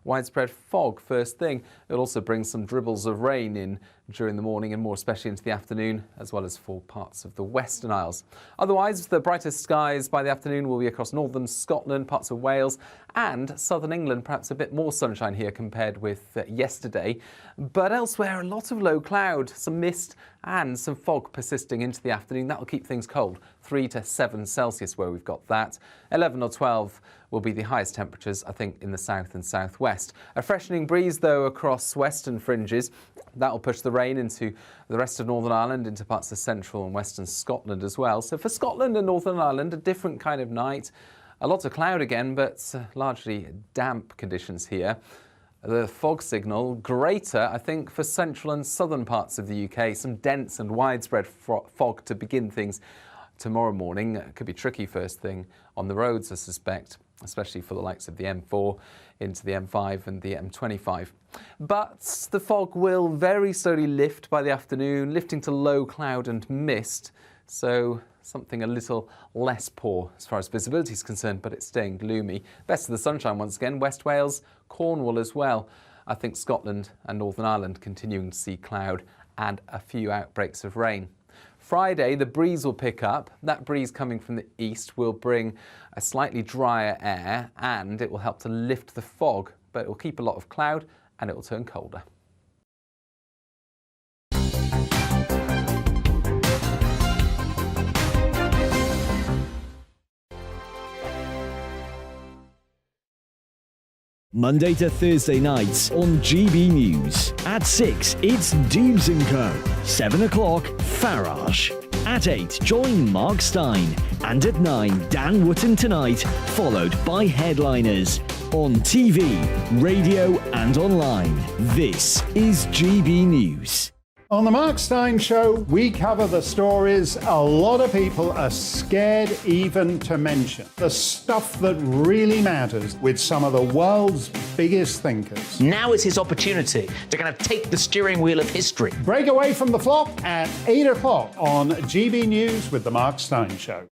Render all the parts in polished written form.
Widespread fog first thing. It'll also bring some dribbles of rain in during the morning and more especially into the afternoon, as well as for parts of the Western Isles. Otherwise, the brightest skies by the afternoon will be across northern Scotland, parts of Wales and southern England. Perhaps a bit more sunshine here compared with yesterday. But elsewhere, a lot of low cloud, some mist and some fog persisting into the afternoon. That will keep things cold, 3 to 7 Celsius where we've got that. 11 or 12 will be the highest temperatures, I think, in the south and southwest. A freshening breeze, though, across western fringes. That will push the rain into the rest of Northern Ireland, into parts of central and western Scotland as well. So for Scotland and Northern Ireland, a different kind of night. A lot of cloud again, but largely damp conditions here. The fog signal greater, I think, for central and southern parts of the UK. Some dense and widespread fog to begin things tomorrow morning. It could be tricky first thing on the roads, I suspect, especially for the likes of the M4 into the M5 and the M25. But the fog will very slowly lift by the afternoon, lifting to low cloud and mist. So something a little less poor as far as visibility is concerned, but it's staying gloomy. Best of the sunshine once again. West Wales, Cornwall as well. I think Scotland and Northern Ireland continuing to see cloud and a few outbreaks of rain. Friday, the breeze will pick up. That breeze coming from the east will bring a slightly drier air and it will help to lift the fog, but it will keep a lot of cloud and it will turn colder. Monday to Thursday nights on GB News. At 6, it's Dubes & Co. 7 o'clock, Farage. At 8, join Mark Stein. And at 9, Dan Wootton Tonight, followed by Headliners. On TV, radio and online. This is GB News. On the Mark Stein Show, we cover the stories a lot of people are scared even to mention. The stuff that really matters with some of the world's biggest thinkers. Now is his opportunity to kind of take the steering wheel of history. Break away from the flop at 8 o'clock on GB News with the Mark Stein Show.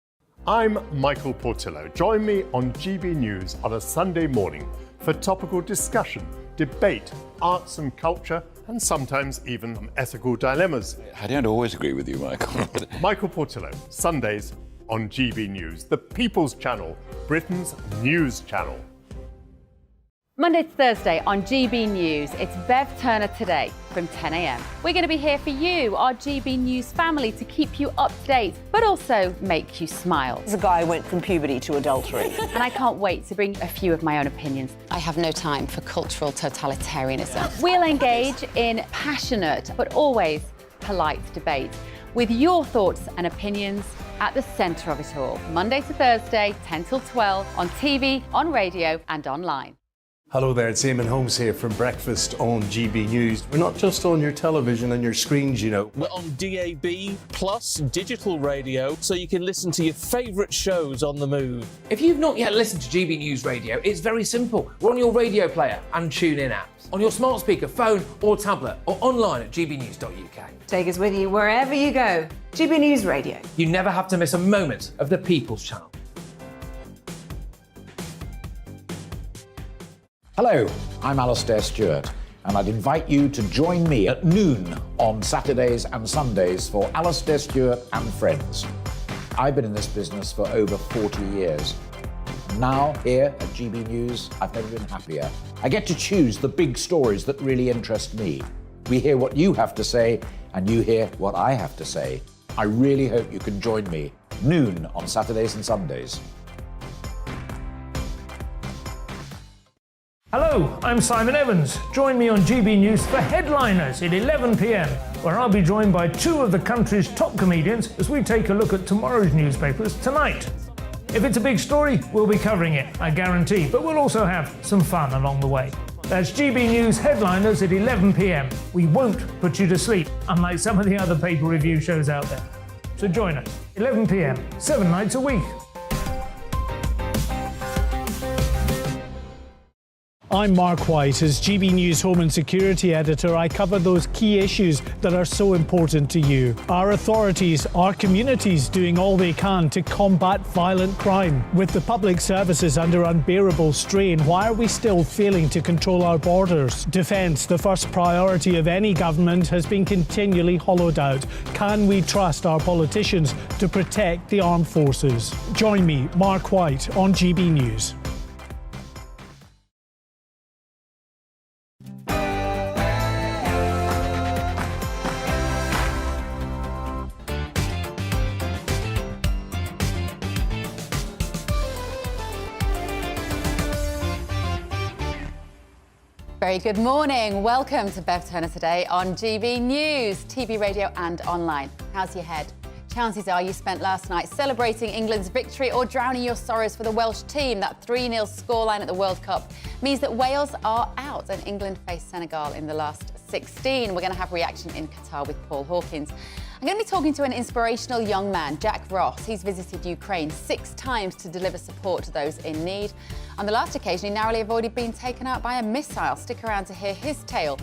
I'm Michael Portillo. Join me on GB News on a Sunday morning for topical discussion, debate, arts and culture, and sometimes even ethical dilemmas. I don't always agree with you, Michael. Michael Portillo, Sundays on GB News, the People's Channel, Britain's news channel. Monday to Thursday on GB News, it's Bev Turner Today from 10 a.m. We're going to be here for you, our GB News family, to keep you up to date, but also make you smile. The guy went from puberty to adultery. And I can't wait to bring a few of my own opinions. I have no time for cultural totalitarianism. We'll engage in passionate, but always polite debate, with your thoughts and opinions at the centre of it all. Monday to Thursday, 10 till 12, on TV, on radio and online. Hello there, it's Eamon Holmes here from Breakfast on GB News. We're not just on your television and your screens, you know. We're on DAB plus digital radio, so you can listen to your favourite shows on the move. If you've not yet listened to GB News Radio, it's very simple. We're on your radio player and TuneIn apps, on your smart speaker, phone or tablet, or online at gbnews.uk. Take us with you wherever you go. GB News Radio. You never have to miss a moment of the People's Channel. Hello, I'm Alastair Stewart, and I'd invite you to join me at noon on Saturdays and Sundays for Alastair Stewart and Friends. I've been in this business for over 40 years. Now, here at GB News, I've never been happier. I get to choose the big stories that really interest me. We hear what you have to say, and you hear what I have to say. I really hope you can join me, noon on Saturdays and Sundays. Hello, I'm Simon Evans. Join me on GB News for Headliners at 11 p.m, where I'll be joined by 2 of the country's top comedians as we take a look at tomorrow's newspapers tonight. If it's a big story, we'll be covering it, I guarantee, but we'll also have some fun along the way. That's GB News Headliners at 11 p.m. We won't put you to sleep, unlike some of the other paper review shows out there. So join us, 11 p.m, 7 nights a week. I'm Mark White. As GB News Home and Security Editor, I cover those key issues that are so important to you. Our authorities, our communities doing all they can to combat violent crime. With the public services under unbearable strain, why are we still failing to control our borders? Defence, the first priority of any government, has been continually hollowed out. Can we trust our politicians to protect the armed forces? Join me, Mark White, on GB News. Very good morning. Welcome to Bev Turner today on GB News, TV, radio and online. How's your head? Chances are you spent last night celebrating England's victory or drowning your sorrows for the Welsh team. That 3-0 scoreline at the World Cup means that Wales are out and England face Senegal in the last 16. We're going to have reaction in Qatar with Paul Hawkins. I'm going to be talking to an inspirational young man, Jack Ross. He's visited Ukraine 6 times to deliver support to those in need. On the last occasion, he narrowly avoided being taken out by a missile. Stick around to hear his tale.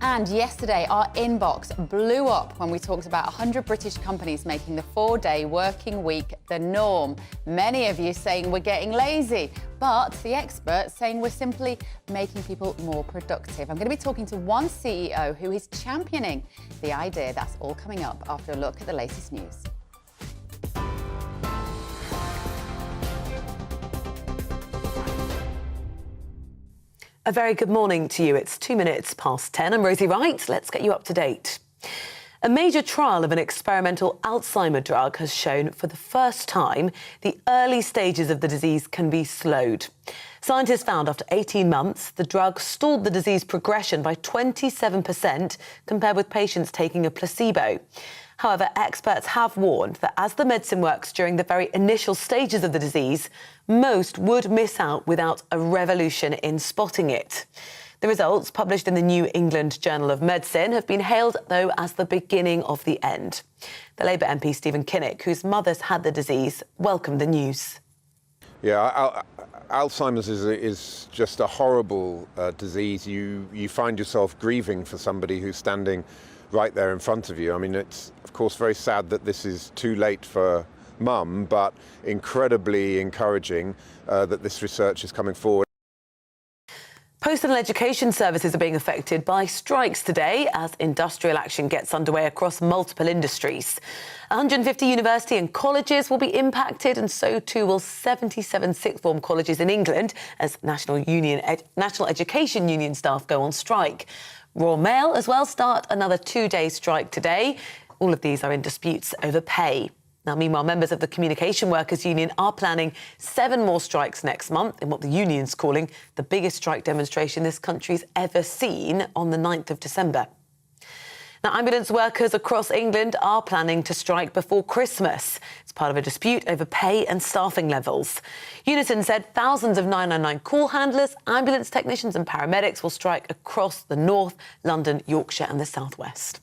And yesterday, our inbox blew up when we talked about 100 British companies making the 4-day working week the norm. Many of you saying we're getting lazy, but the experts saying we're simply making people more productive. I'm going to be talking to one CEO who is championing the idea. That's all coming up after a look at the latest news. A very good morning to you. It's 2 minutes past 10. I'm Rosie Wright. Let's get you up to date. A major trial of an experimental Alzheimer drug has shown for the first time the early stages of the disease can be slowed. Scientists found after 18 months, the drug stalled the disease progression by 27% compared with patients taking a placebo. However, experts have warned that as the medicine works during the very initial stages of the disease, most would miss out without a revolution in spotting it. The results, published in the New England Journal of Medicine, have been hailed, though, as the beginning of the end. The Labour MP Stephen Kinnock, whose mother's had the disease, welcomed the news. Yeah, Alzheimer's is just a horrible disease. You find yourself grieving for somebody who's standing right there in front of you. I mean, it's, of course, very sad that this is too late for Mum, but incredibly encouraging that this research is coming forward. Postal and education services are being affected by strikes today as industrial action gets underway across multiple industries. 150 university and colleges will be impacted, and so too will 77 sixth form colleges in England as National Education Union staff go on strike. Royal Mail as well start another 2-day strike today. All of these are in disputes over pay. Now, meanwhile, members of the Communication Workers Union are planning 7 more strikes next month in what the union's calling the biggest strike demonstration this country's ever seen on the 9th of December. Now, ambulance workers across England are planning to strike before Christmas. It's part of a dispute over pay and staffing levels. Unison said thousands of 999 call handlers, ambulance technicians and paramedics will strike across the North, London, Yorkshire and the South West.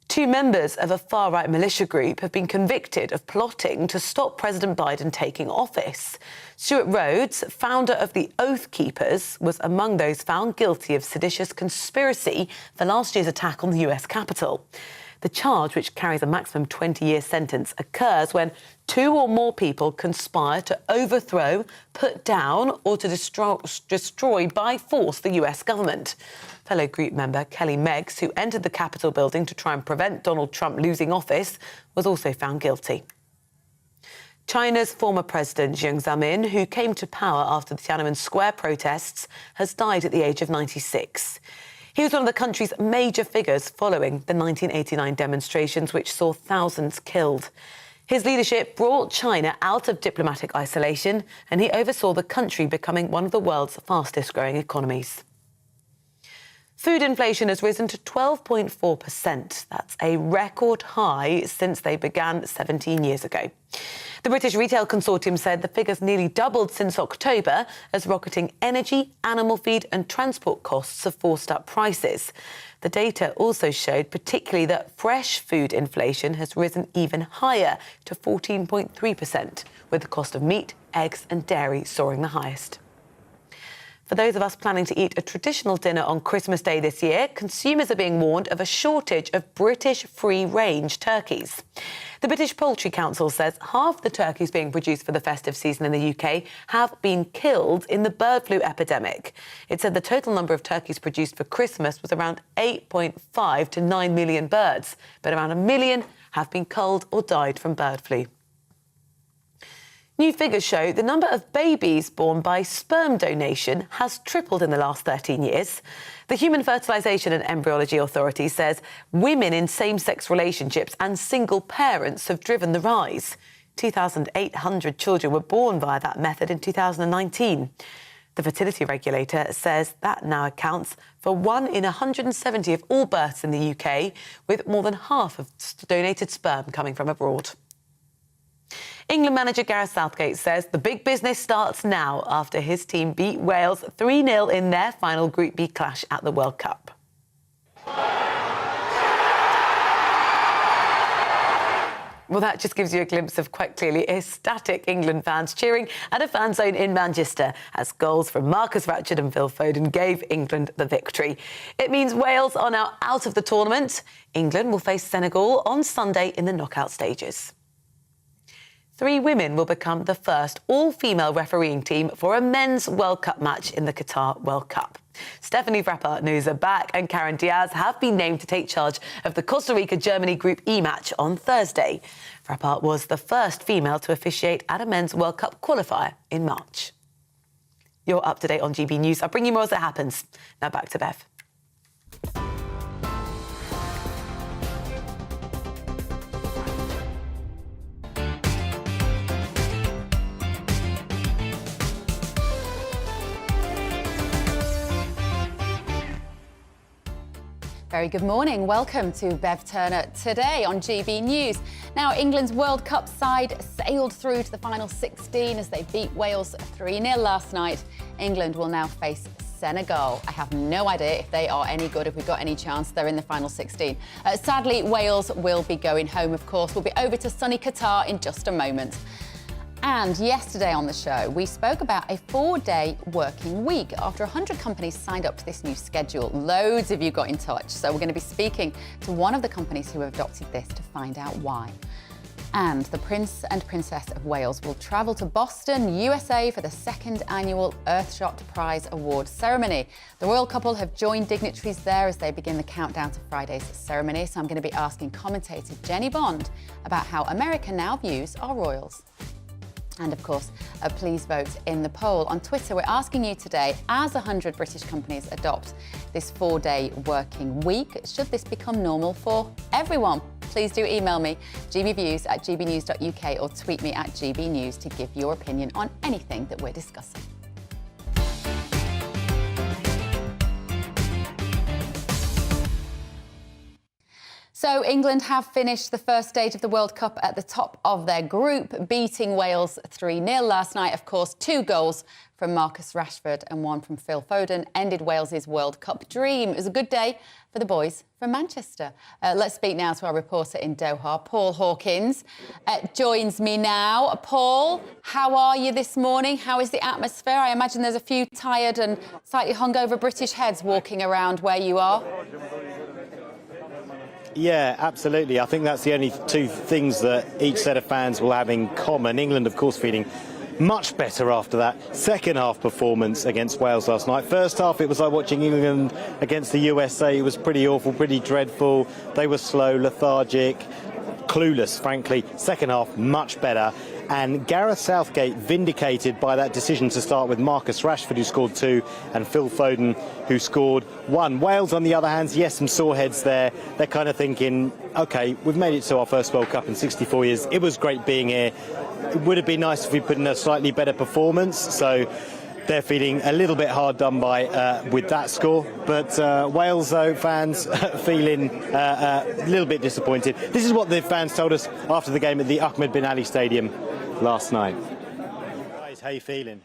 2 members of a far-right militia group have been convicted of plotting to stop President Biden taking office. Stuart Rhodes, founder of the Oath Keepers, was among those found guilty of seditious conspiracy for last year's attack on the US Capitol. The charge, which carries a maximum 20-year sentence, occurs when 2 or more people conspire to overthrow, put down or to destroy by force the US government. Fellow group member Kelly Meggs, who entered the Capitol building to try and prevent Donald Trump losing office, was also found guilty. China's former president Jiang Zemin, who came to power after the Tiananmen Square protests, has died at the age of 96. He was one of the country's major figures following the 1989 demonstrations, which saw thousands killed. His leadership brought China out of diplomatic isolation, and he oversaw the country becoming one of the world's fastest-growing economies. Food inflation has risen to 12.4%. That's a record high since they began 17 years ago. The British Retail Consortium said the figures nearly doubled since October as rocketing energy, animal feed and transport costs have forced up prices. The data also showed particularly that fresh food inflation has risen even higher to 14.3%, with the cost of meat, eggs and dairy soaring the highest. For those of us planning to eat a traditional dinner on Christmas Day this year, consumers are being warned of a shortage of British free-range turkeys. The British Poultry Council says half the turkeys being produced for the festive season in the UK have been killed in the bird flu epidemic. It said the total number of turkeys produced for Christmas was around 8.5 to 9 million birds, but around 1 million have been culled or died from bird flu. New figures show the number of babies born by sperm donation has tripled in the last 13 years. The Human Fertilisation and Embryology Authority says women in same-sex relationships and single parents have driven the rise. 2,800 children were born via that method in 2019. The fertility regulator says that now accounts for 1 in 170 of all births in the UK, with more than half of donated sperm coming from abroad. England manager Gareth Southgate says the big business starts now after his team beat Wales 3-0 in their final Group B clash at the World Cup. Well, that just gives you a glimpse of quite clearly ecstatic England fans cheering at a fan zone in Manchester as goals from Marcus Rashford and Phil Foden gave England the victory. It means Wales are now out of the tournament. England will face Senegal on Sunday in the knockout stages. 3 women will become the first all-female refereeing team for a men's World Cup match in the Qatar World Cup. Stephanie Frappart-News are back and Karen Diaz have been named to take charge of the Costa Rica-Germany Group E match on Thursday. Frappart was the first female to officiate at a men's World Cup qualifier in March. You're up to date on GB News. I'll bring you more as it happens. Now back to Bev. Very good morning. Welcome to Bev Turner today on GB News. Now, England's World Cup side sailed through to the final 16 as they beat Wales 3-0 last night. England will now face Senegal. I have no idea if they are any good, if we've got any chance. They're in the final 16. Sadly, Wales will be going home, of course. We'll be over to sunny Qatar in just a moment. And yesterday on the show, we spoke about a 4-day working week after 100 companies signed up to this new schedule. Loads of you got in touch. So we're going to be speaking to one of the companies who have adopted this to find out why. And the Prince and Princess of Wales will travel to Boston, USA for the 2nd annual Earthshot Prize Award ceremony. The royal couple have joined dignitaries there as they begin the countdown to Friday's ceremony. So I'm going to be asking commentator Jenny Bond about how America now views our royals. And of course, please vote in the poll. On Twitter, we're asking you today, as 100 British companies adopt this 4-day working week, should this become normal for everyone? Please do email me, gbviews@gbnews.uk, or tweet me at gbnews to give your opinion on anything that we're discussing. So England have finished the first stage of the World Cup at the top of their group, beating Wales 3-0 last night. Of course, 2 goals from Marcus Rashford and 1 from Phil Foden ended Wales's World Cup dream. It was a good day for the boys from Manchester. Let's speak now to our reporter in Doha, Paul Hawkins, joins me now. Paul, how are you this morning? How is the atmosphere? I imagine there's a few tired and slightly hungover British heads walking around where you are. Yeah, absolutely. I think that's the only 2 things that each set of fans will have in common. England, of course, feeling much better after that second half performance against Wales last night. First half, it was like watching England against the USA. It was pretty awful, pretty dreadful. They were slow, lethargic, clueless, frankly. Second half, much better. And Gareth Southgate vindicated by that decision to start with Marcus Rashford, who scored 2, and Phil Foden, who scored 1. Wales, on the other hand, yes, some sore heads there. They're kind of thinking, OK, we've made it to our first World Cup in 64 years. It was great being here. It would have been nice if we put in a slightly better performance. So they're feeling a little bit hard done by with that score. But Wales, though, fans feeling a little bit disappointed. This is what the fans told us after the game at the Ahmed bin Ali Stadium last night. Guys, how you feeling?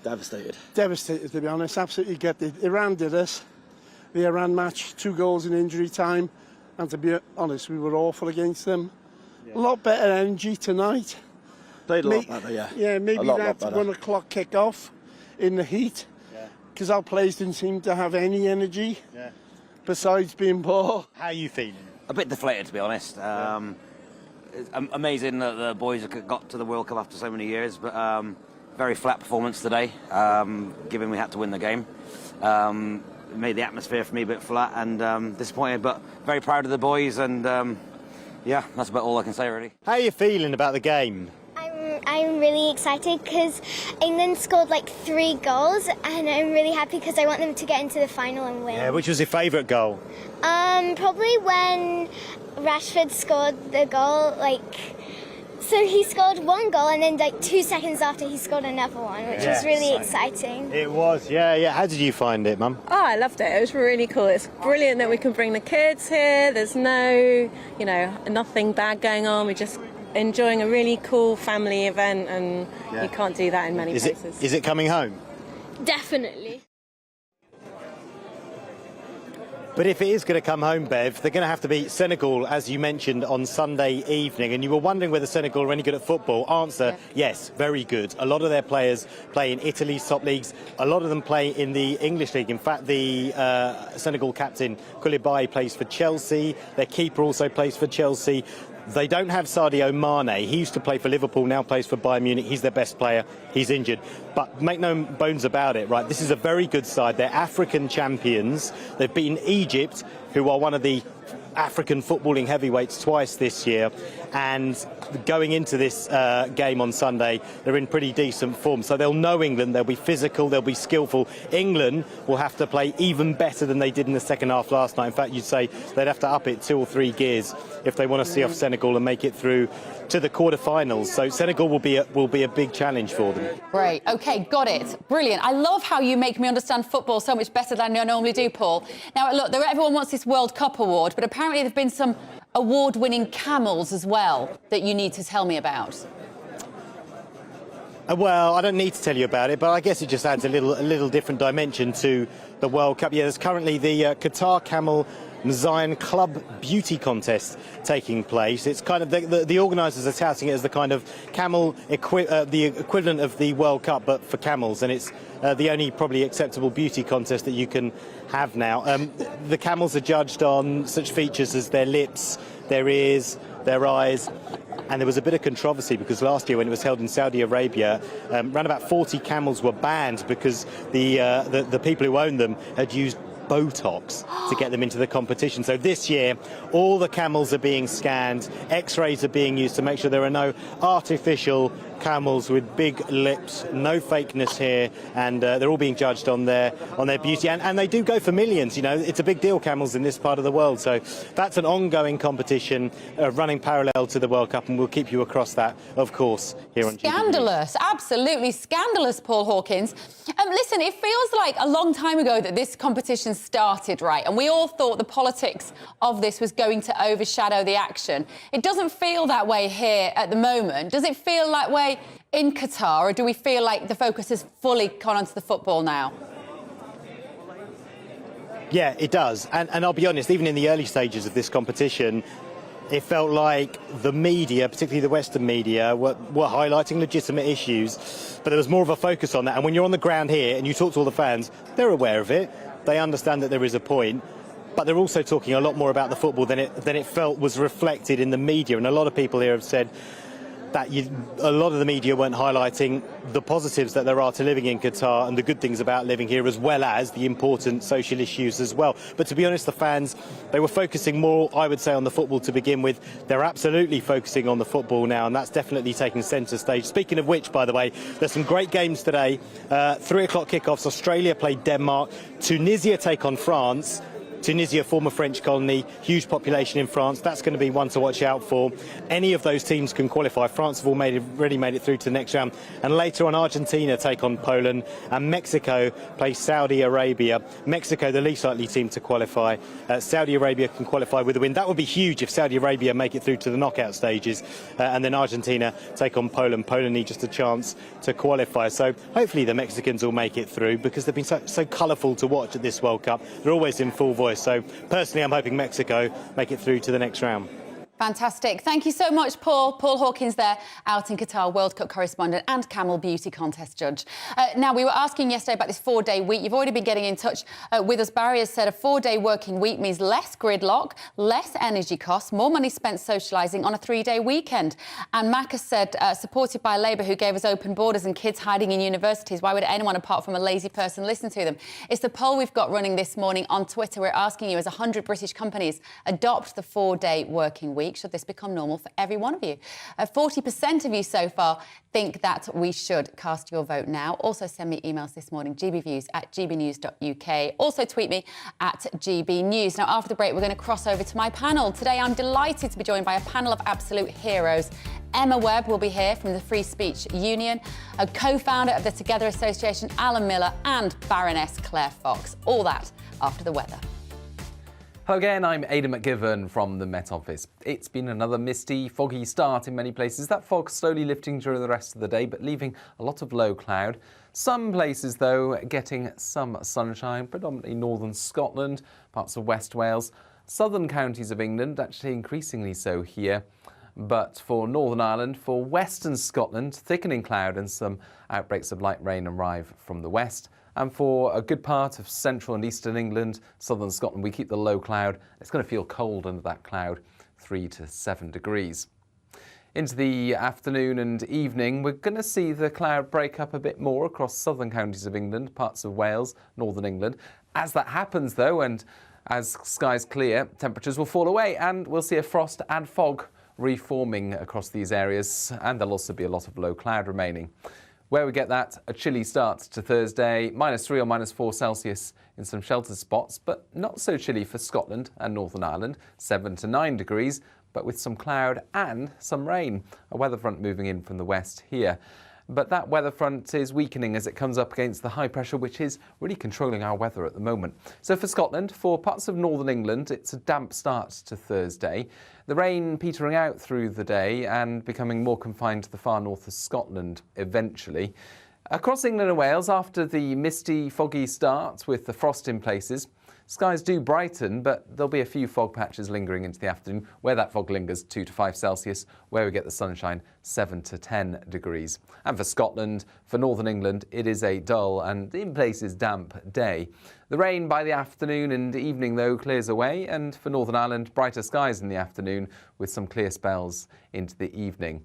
Devastated. Devastated, to be honest. Absolutely gutted. Iran did us. The Iran match, 2 goals in injury time. And to be honest, we were awful against them. Yeah. A lot better energy tonight. Played a lot better, yeah. Yeah, maybe that 1 o'clock kick-off in the heat. Yeah. because our players didn't seem to have any energy besides being poor. How are you feeling? A bit deflated, to be honest. It's amazing that the boys have got to the World Cup after so many years, but very flat performance today, given we had to win the game. It made the atmosphere for me a bit flat and disappointed, but very proud of the boys, and yeah, that's about all I can say, really. How are you feeling about the game? I'm really excited because England scored like 3 goals, and I'm really happy because I want them to get into the final and win. Yeah, which was your favourite goal? Probably when Rashford scored the goal, so he scored 1 goal and then 2 seconds after he scored another one, which was really exciting. It was, yeah. How did you find it, Mum? Oh, I loved it. It was really cool. It's brilliant that we can bring the kids here. There's no, nothing bad going on. We're just enjoying a really cool family event, and you can't do that in many places. Is it coming home? Definitely. But if it is going to come home, Bev, they're going to have to beat Senegal, as you mentioned, on Sunday evening. And you were wondering whether Senegal are any good at football. Answer, yes, very good. A lot of their players play in Italy's top leagues. A lot of them play in the English league. In fact, the Senegal captain, Koulibaly, plays for Chelsea. Their keeper also plays for Chelsea. They don't have Sadio Mane. He used to play for Liverpool, now plays for Bayern Munich. He's their best player. He's injured. But make no bones about it, right? This is a very good side. They're African champions. They've beaten Egypt, who are one of the African footballing heavyweights, twice this year. And going into this game on Sunday, they're in pretty decent form. So they'll know England. They'll be physical. They'll be skillful. England will have to play even better than they did in the second half last night. In fact, you'd say they'd have to up it 2 or 3 gears if they want to see off Senegal and make it through to the quarterfinals. So Senegal will be a big challenge for them. Great. OK, got it. Brilliant. I love how you make me understand football so much better than I normally do, Paul. Now, look, everyone wants this World Cup award, but apparently there have been some award-winning camels as well that you need to tell me about. Well, I don't need to tell you about it, but I guess it just adds a little different dimension to the World Cup. Yeah, there's currently the Qatar Camel Zion Club Beauty Contest taking place. It's kind of the organisers are touting it as the kind of camel the equivalent of the World Cup, but for camels, and it's the only probably acceptable beauty contest that you can have now. The camels are judged on such features as their lips, their ears, their eyes. And there was a bit of controversy because last year when it was held in Saudi Arabia, around about 40 camels were banned because the people who owned them had used Botox to get them into the competition. So this year, all the camels are being scanned, X-rays are being used to make sure there are no artificial camels with big lips, no fakeness here, and they're all being judged on their beauty, and they do go for millions. It's a big deal, camels in this part of the world. So that's an ongoing competition running parallel to the World Cup, and we'll keep you across that, of course, here on Scandalous, absolutely scandalous, Paul Hawkins. Listen, it feels like a long time ago that this competition started, right? And we all thought the politics of this was going to overshadow the action. It doesn't feel that way here at the moment. Does it feel that way in Qatar, or do we feel like the focus has fully gone onto the football now? Yeah, it does. And I'll be honest, even in the early stages of this competition, it felt like the media, particularly the Western media, were highlighting legitimate issues, but there was more of a focus on that. And when you're on the ground here and you talk to all the fans, they're aware of it. They understand that there is a point. But they're also talking a lot more about the football than it felt was reflected in the media. And a lot of people here have said that a lot of the media weren't highlighting the positives that there are to living in Qatar and the good things about living here, as well as the important social issues as well. But to be honest, the fans, they were focusing more, I would say, on the football to begin with. They're absolutely focusing on the football now, and that's definitely taking centre stage. Speaking of which, by the way, there's some great games today. 3 o'clock kickoffs. Australia play Denmark. Tunisia take on France. Tunisia, former French colony, huge population in France. That's going to be one to watch out for. Any of those teams can qualify. France have already made it through to the next round. And later on, Argentina take on Poland, and Mexico play Saudi Arabia. Mexico, the least likely team to qualify. Saudi Arabia can qualify with a win. That would be huge if Saudi Arabia make it through to the knockout stages. And then Argentina take on Poland. Poland need just a chance to qualify. So hopefully the Mexicans will make it through, because they've been so colourful to watch at this World Cup. They're always in full voice. So personally, I'm hoping Mexico make it through to the next round. Fantastic. Thank you so much, Paul. Paul Hawkins there, out in Qatar, World Cup correspondent and Camel Beauty Contest judge. Now, we were asking yesterday about this 4-day week. You've already been getting in touch with us. Barry has said a 4-day working week means less gridlock, less energy costs, more money spent socialising on a 3-day weekend. And Mac has said, supported by Labour, who gave us open borders and kids hiding in universities, why would anyone apart from a lazy person listen to them? It's the poll we've got running this morning on Twitter. We're asking you, as 100 British companies adopt the 4-day working week, should this become normal for every one of you? 40% of you so far think that we should. Cast your vote now. Also send me emails this morning, gbviews@gbnews.uk. Also tweet me at gbnews. Now, after the break, we're going to cross over to my panel. Today, I'm delighted to be joined by a panel of absolute heroes. Emma Webb will be here from the Free Speech Union, a co-founder of the Together Association, Alan Miller, and Baroness Claire Fox. All that after the weather. Hello again, I'm Aidan McGivern from the Met Office. It's been another misty, foggy start in many places. That fog slowly lifting during the rest of the day, but leaving a lot of low cloud. Some places, though, getting some sunshine, predominantly northern Scotland, parts of West Wales, southern counties of England, actually increasingly so here. But for Northern Ireland, for western Scotland, thickening cloud and some outbreaks of light rain arrive from the west. And for a good part of central and eastern England, southern Scotland, we keep the low cloud. It's going to feel cold under that cloud, 3 to 7 degrees. Into the afternoon and evening, we're going to see the cloud break up a bit more across southern counties of England, parts of Wales, northern England. As that happens, though, and as skies clear, temperatures will fall away and we'll see a frost and fog reforming across these areas, and there'll also be a lot of low cloud remaining. Where we get that, a chilly start to Thursday, -3 or -4 Celsius in some sheltered spots, but not so chilly for Scotland and Northern Ireland, 7 to 9 degrees, but with some cloud and some rain. A weather front moving in from the west here. But that weather front is weakening as it comes up against the high pressure, which is really controlling our weather at the moment. So for Scotland, for parts of northern England, it's a damp start to Thursday. The rain petering out through the day and becoming more confined to the far north of Scotland eventually. Across England and Wales, after the misty, foggy start with the frost in places, skies do brighten, but there'll be a few fog patches lingering into the afternoon. Where that fog lingers, 2 to 5 Celsius. Where we get the sunshine, 7 to 10 degrees. And for Scotland, for northern England, it is a dull and in places damp day. The rain by the afternoon and evening, though, clears away. And for Northern Ireland, brighter skies in the afternoon with some clear spells into the evening.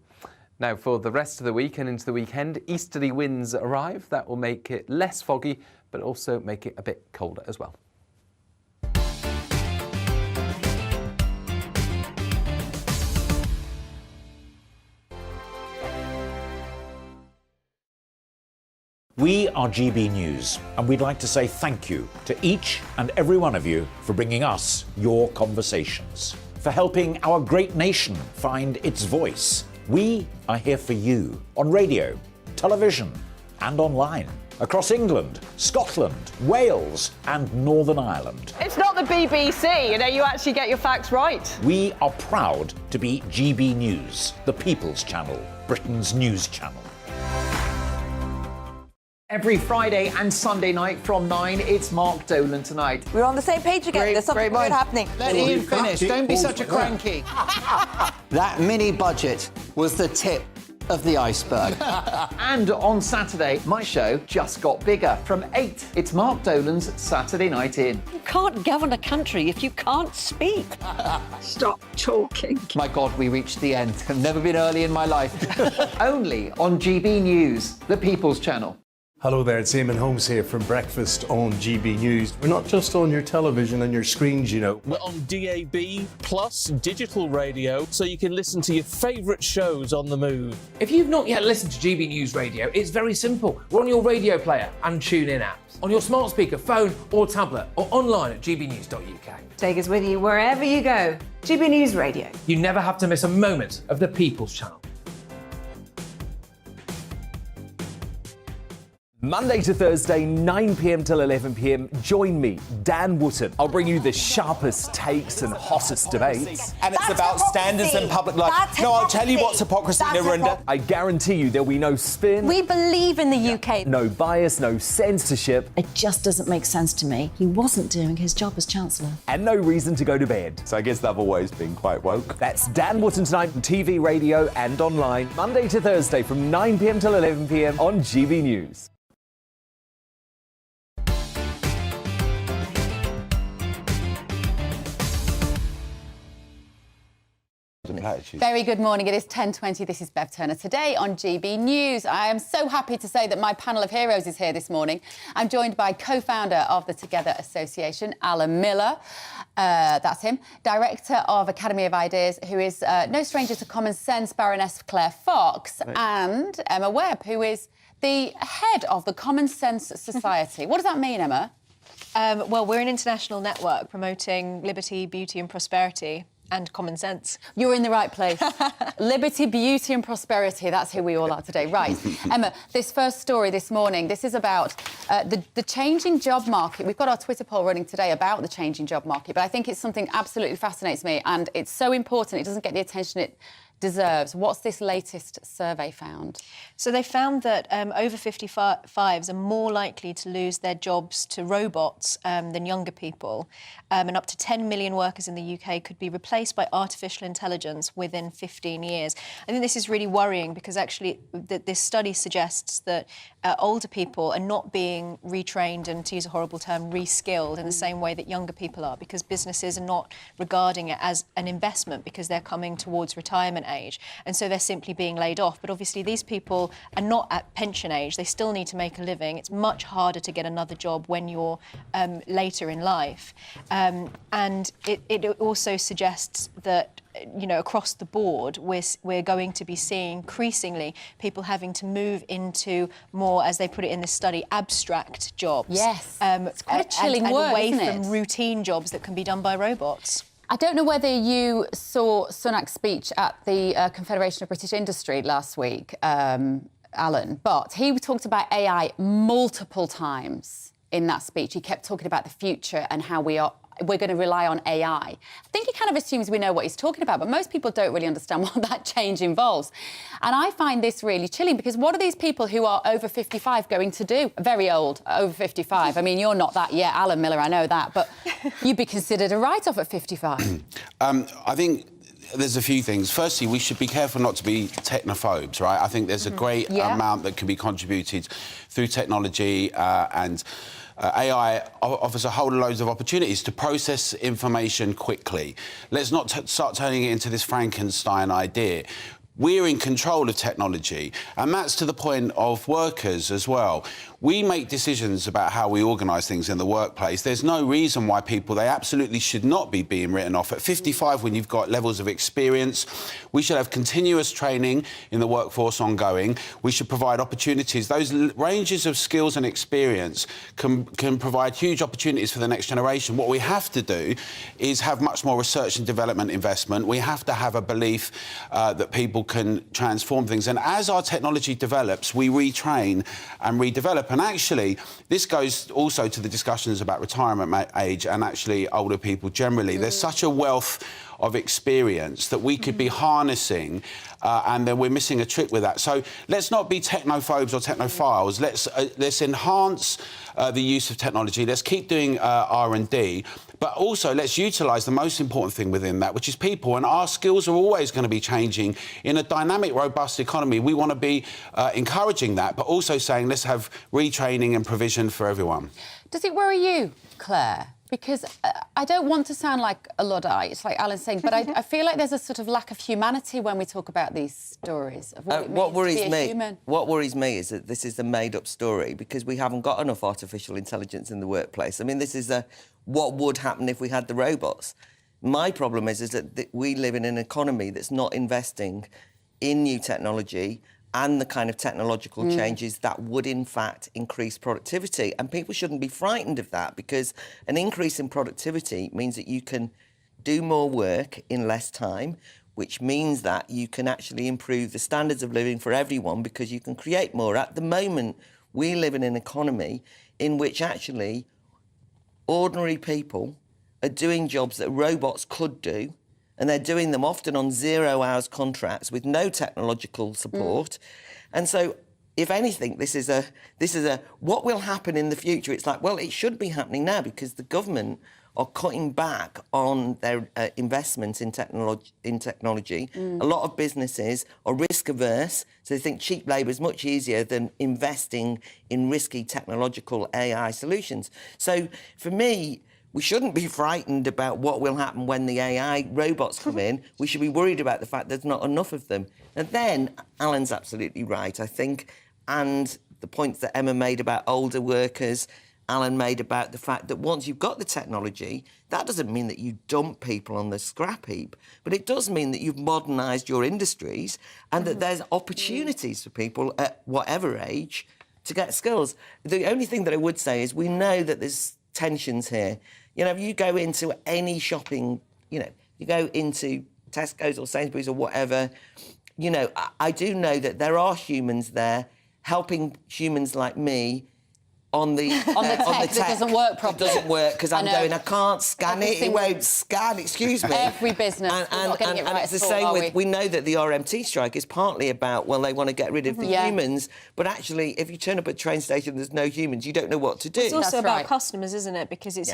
Now, for the rest of the week and into the weekend, easterly winds arrive. That will make it less foggy, but also make it a bit colder as well. We are GB News, and we'd like to say thank you to each and every one of you for bringing us your conversations, for helping our great nation find its voice. We are here for you on radio, television, and online, across England, Scotland, Wales, and Northern Ireland. It's not the BBC, you actually get your facts right. We are proud to be GB News, the People's Channel, Britain's news channel. Every Friday and Sunday night from 9, it's Mark Dolan Tonight. We're on the same page again. There's something weird happening. Let Ian finish. Don't be such a cranky. That mini budget was the tip of the iceberg. And on Saturday, my show just got bigger. From 8, it's Mark Dolan's Saturday Night In. You can't govern a country if you can't speak. Stop talking. My God, we reached the end. I've never been early in my life. Only on GB News, the People's Channel. Hello there, it's Eamon Holmes here from Breakfast on GB News. We're not just on your television and your screens, We're on DAB plus digital radio, so you can listen to your favourite shows on the move. If you've not yet listened to GB News Radio, it's very simple. We're on your radio player and TuneIn apps, on your smart speaker, phone or tablet, or online at gbnews.uk. Take us with you wherever you go. GB News Radio. You never have to miss a moment of the People's Channel. Monday to Thursday, 9 p.m. till 11 p.m. Join me, Dan Wootton. I'll bring you the sharpest takes and hottest debates. And it's about standards and public life. No, I'll tell you what's hypocrisy, Narendra. I guarantee you there'll be no spin. We believe in the UK. No bias, no censorship. It just doesn't make sense to me. He wasn't doing his job as Chancellor. And no reason to go to bed. So I guess they've always been quite woke. That's Dan Wootton tonight on TV, radio and online. Monday to Thursday from 9 p.m. till 11 p.m. on GB News. Very good morning. It is 10:20. This is Bev Turner. Today on GB News, I am so happy to say that my panel of heroes is here this morning. I'm joined by co-founder of the Together Association, Alan Miller. That's him. Director of Academy of Ideas, who is no stranger to common sense, Baroness Claire Fox, and Emma Webb, who is the head of the Common Sense Society. What does that mean, Emma? Well, we're an international network promoting liberty, beauty and prosperity. And common sense. You're in the right place. Liberty, beauty and prosperity. That's who we all are today. Right. Emma, this first story this morning, this is about the changing job market. We've got our Twitter poll running today about the changing job market, but I think it's something absolutely fascinates me, and it's so important. It doesn't get the attention it deserves. What's this latest survey found? So they found that over 55s are more likely to lose their jobs to robots than younger people, and up to 10 million workers in the UK could be replaced by artificial intelligence within 15 years. I think this is really worrying because actually this study suggests that older people are not being retrained and, to use a horrible term, reskilled in the same way that younger people are, because businesses are not regarding it as an investment because they're coming towards retirement age, and so they're simply being laid off. But obviously these people are not at pension age. They still need to make a living. It's much harder to get another job when you're later in life. And it also suggests that, you know, across the board, we're going to be seeing increasingly people having to move into more, as they put it in this study, abstract jobs. Yes, it's quite a chilling word, away isn't it? from routine jobs that can be done by robots. I don't know whether you saw Sunak's speech at the Confederation of British Industry last week, Alan, but he talked about AI multiple times in that speech. He kept talking about the future and how we're going to rely on AI. I think he kind of assumes we know what he's talking about, but most people don't really understand what that change involves. And I find this really chilling, because what are these people who are over 55 going to do? Very old, over 55. I mean, you're not that yet, Alan Miller, I know that, but you'd be considered a write-off at 55. I think there's a few things. Firstly, we should be careful not to be technophobes, right? I think there's a great amount that can be contributed through technology, and AI offers a whole load of opportunities to process information quickly. Let's not start turning it into this Frankenstein idea. We're in control of technology, and that's to the point of workers as well. We make decisions about how we organise things in the workplace. There's no reason why they absolutely should not be being written off. At 55, when you've got levels of experience, we should have continuous training in the workforce ongoing. We should provide opportunities. Those ranges of skills and experience can provide huge opportunities for the next generation. What we have to do is have much more research and development investment. We have to have a belief that people can transform things. And as our technology develops, we retrain and redevelop. And actually, this goes also to the discussions about retirement age and actually older people generally. There's such a wealth of experience that we could be harnessing, and then we're missing a trick with that. So let's not be technophobes or technophiles. Let's enhance the use of technology. Let's keep doing R&D, but also let's utilise the most important thing within that, which is people. And our skills are always going to be changing in a dynamic, robust economy. We want to be encouraging that, but also saying let's have retraining and provision for everyone. Does it worry you, Claire? Because I don't want to sound like a Luddite, like Alan's saying, but I feel like there's a sort of lack of humanity when we talk about these stories of what it means to be a human. What worries me is that this is a made-up story because we haven't got enough artificial intelligence in the workplace. I mean, this is what would happen if we had the robots. My problem is that we live in an economy that's not investing in new technology and the kind of technological changes that would, in fact, increase productivity. And people shouldn't be frightened of that, because an increase in productivity means that you can do more work in less time, which means that you can actually improve the standards of living for everyone because you can create more. At the moment, we live in an economy in which actually ordinary people are doing jobs that robots could do, and they're doing them often on 0 hours contracts with no technological support. And so, if anything, this is a what will happen in the future. It's like, well, it should be happening now because the government are cutting back on their investment in technology. A lot of businesses are risk averse, so they think cheap labour is much easier than investing in risky technological AI solutions. So for me, we shouldn't be frightened about what will happen when the AI robots come in. We should be worried about the fact there's not enough of them. And then, Alan's absolutely right, I think, and the points that Emma made about older workers, Alan made about the fact that once you've got the technology, that doesn't mean that you dump people on the scrap heap, but it does mean that you've modernised your industries and that there's opportunities for people at whatever age to get skills. The only thing that I would say is we know that there's tensions here. You know, if you go into any shopping, you know, you go into Tesco's or Sainsbury's or whatever, you know, I do know that there are humans there helping humans like me on the tech that doesn't work properly. It doesn't work because I can't scan it. It won't scan. Excuse me. Every business. And it's the same with. We know that the RMT strike is partly about they want to get rid of the humans, but actually, if you turn up at a train station, there's no humans. You don't know what to do. It's also about customers, isn't it? Because it's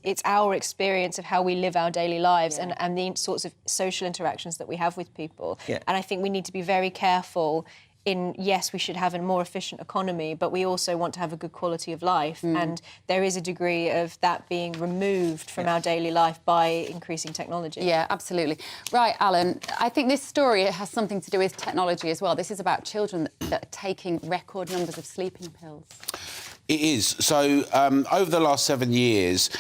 it's our experience of how we live our daily lives and the sorts of social interactions that we have with people. Yeah. And I think we need to be very careful. Yes, we should have a more efficient economy, but we also want to have a good quality of life. And there is a degree of that being removed from our daily life by increasing technology. Yeah, absolutely. Right, Alan, I think this story has something to do with technology as well. This is about children that are taking record numbers of sleeping pills. It is. So over the last 7 years,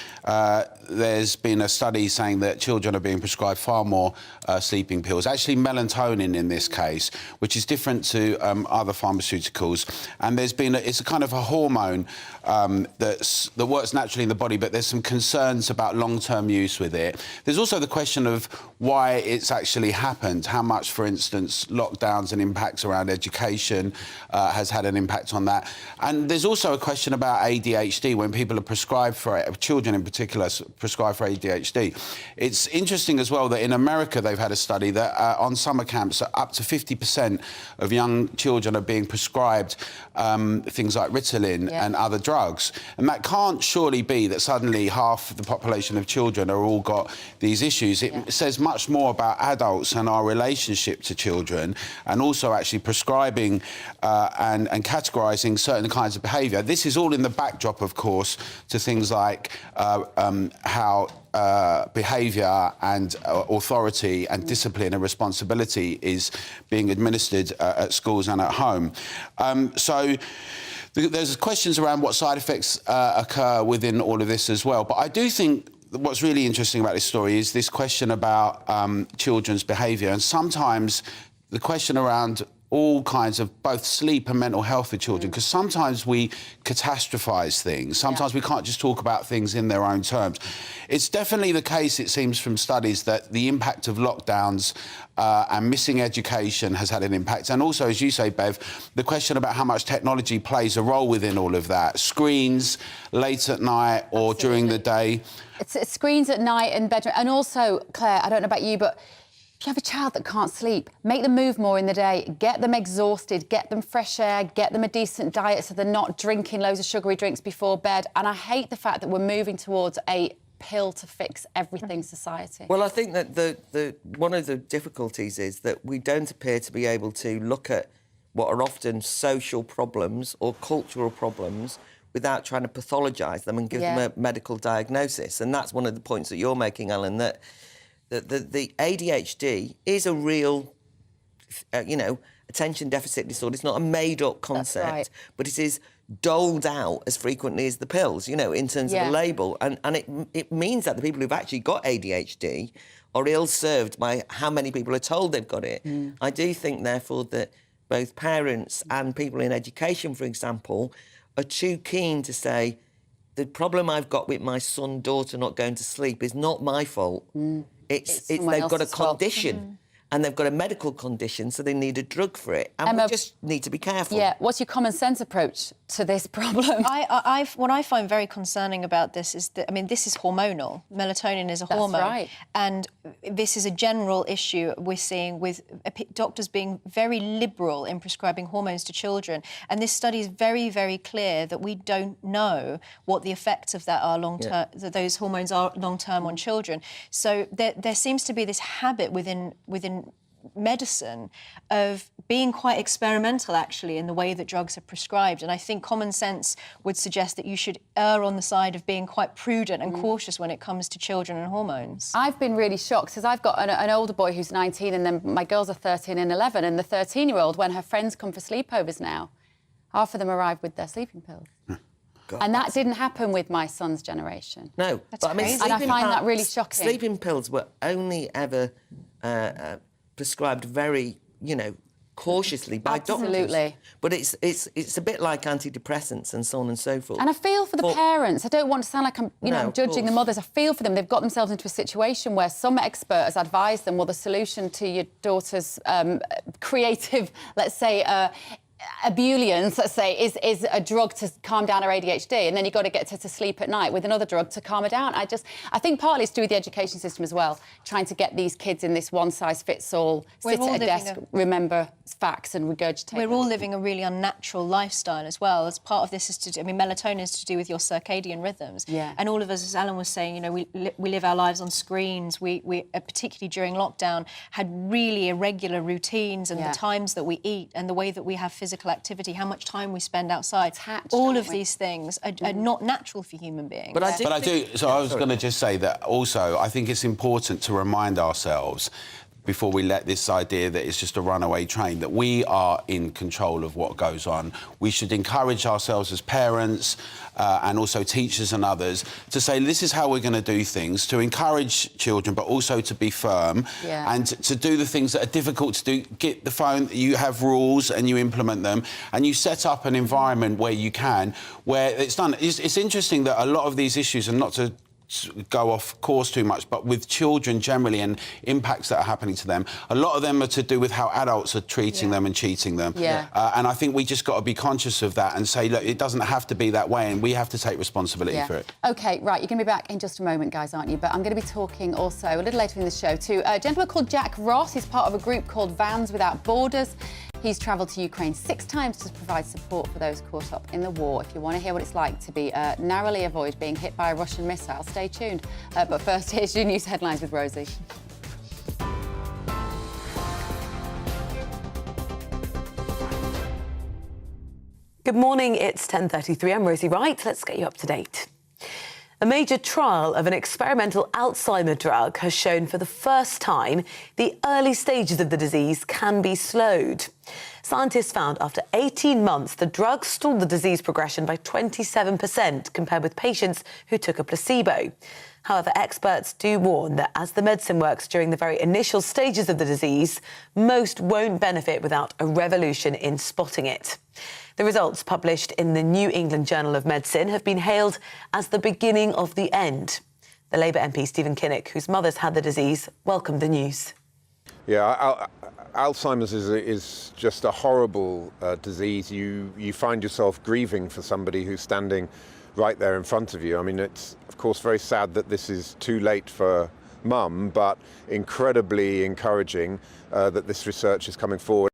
there's been a study saying that children are being prescribed far more sleeping pills, actually melatonin in this case, which is different to other pharmaceuticals. And there's been it's a kind of a hormone that works naturally in the body, but there's some concerns about long-term use with it. There's also the question of why it's actually happened, how much, for instance, lockdowns and impacts around education has had an impact on that. And there's also a question about ADHD, when people are prescribed for it, children in particular, prescribed for ADHD. It's interesting as well that in America they've had a study that on summer camps up to 50% of young children are being prescribed things like Ritalin and other drugs. And that can't surely be that suddenly half the population of children are all got these issues. It says much more about adults and our relationship to children, and also actually prescribing and categorising certain kinds of behaviour. This is all in the backdrop, of course, to things like how behaviour and authority and discipline and responsibility is being administered at schools and at home. So there's questions around what side effects occur within all of this as well. But I do think what's really interesting about this story is this question about children's behaviour, and sometimes the question around all kinds of both sleep and mental health for children, because sometimes we catastrophise things. Sometimes we can't just talk about things in their own terms. It's definitely the case, it seems from studies, that the impact of lockdowns and missing education has had an impact. And also, as you say, Bev, the question about how much technology plays a role within all of that. Screens late at night or during the day. It's screens at night and bedroom. And also, Claire, I don't know about you, but if you have a child that can't sleep, make them move more in the day, get them exhausted, get them fresh air, get them a decent diet so they're not drinking loads of sugary drinks before bed. And I hate the fact that we're moving towards a pill to fix everything society. Well, I think that the one of the difficulties is that we don't appear to be able to look at what are often social problems or cultural problems without trying to pathologise them and give them a medical diagnosis. And that's one of the points that you're making, Alan, that the ADHD is a real, attention deficit disorder. It's not a made-up concept, but it is doled out as frequently as the pills, in terms of the label. And it means that the people who've actually got ADHD are ill-served by how many people are told they've got it. I do think, therefore, that both parents and people in education, for example, are too keen to say, the problem I've got with my son, daughter not going to sleep is not my fault. It's they've got a condition. and they've got a medical condition, so they need a drug for it. And Emma, we just need to be careful. Yeah, what's your common sense approach to this problem? What I find very concerning about this is that, I mean, this is hormonal. Melatonin is a hormone. That's right. And this is a general issue we're seeing with doctors being very liberal in prescribing hormones to children. And this study is very, very clear that we don't know what the effects of that are long-term, that those hormones are long-term on children. So there seems to be this habit within medicine of being quite experimental, actually, in the way that drugs are prescribed. And I think common sense would suggest that you should err on the side of being quite prudent and cautious when it comes to children and hormones. I've been really shocked because I've got an older boy who's 19 and then my girls are 13 and 11, and the 13-year-old, when her friends come for sleepovers now, half of them arrive with their sleeping pills. God, and that didn't happen with my son's generation. No, but I mean, and I find that really shocking. Sleeping pills were only ever prescribed very, cautiously by doctors. Absolutely. But it's a bit like antidepressants and so on and so forth. And I feel for the parents. I don't want to sound like I'm judging the mothers. I feel for them. They've got themselves into a situation where some expert has advised them, well, the solution to your daughter's creative, let's say, ebullience, let's say, is a drug to calm down her ADHD, and then you've got to get her to sleep at night with another drug to calm her down. I think partly it's to do with the education system as well, trying to get these kids in this one-size-fits-all, sit at a desk, remember facts and regurgitate. We're all living a really unnatural lifestyle as well. As part of this is to do, I mean, melatonin is to do with your circadian rhythms. Yeah. And all of us, as Alan was saying, we live our lives on screens. We particularly during lockdown, had really irregular routines, and the times that we eat and the way that we have physical activity, how much time we spend outside. All of these things are not natural for human beings. But I do. So I was going to just say that also, I think it's important to remind ourselves, before we let this idea that it's just a runaway train, that we are in control of what goes on. We should encourage ourselves as parents and also teachers and others to say, this is how we're going to do things, to encourage children, but also to be firm and to do the things that are difficult to do. Get the phone, you have rules and you implement them, and you set up an environment where you can, where it's done. It's interesting that a lot of these issues are not to go off course too much, but with children generally and impacts that are happening to them, a lot of them are to do with how adults are treating them and cheating them. And I think we just got to be conscious of that and say, look, it doesn't have to be that way, and we have to take responsibility for it. OK, right, you're going to be back in just a moment, guys, aren't you? But I'm going to be talking also a little later in the show to a gentleman called Jack Ross. He's part of a group called Vans Without Borders. He's travelled to Ukraine 6 times to provide support for those caught up in the war. If you want to hear what it's like to be narrowly avoid being hit by a Russian missile, stay tuned. But first, here's your news headlines with Rosie. Good morning, it's 10:33. I'm Rosie Wright. Let's get you up to date. A major trial of an experimental Alzheimer drug has shown for the first time the early stages of the disease can be slowed. Scientists found after 18 months the drug stalled the disease progression by 27% compared with patients who took a placebo. However, experts do warn that as the medicine works during the very initial stages of the disease, most won't benefit without a revolution in spotting it. The results published in the New England Journal of Medicine have been hailed as the beginning of the end. The Labour MP Stephen Kinnock, whose mother's had the disease, welcomed the news. Yeah, Alzheimer's is just a horrible disease. You find yourself grieving for somebody who's standing right there in front of you. I mean, it's, of course, very sad that this is too late for Mum, but incredibly encouraging that this research is coming forward.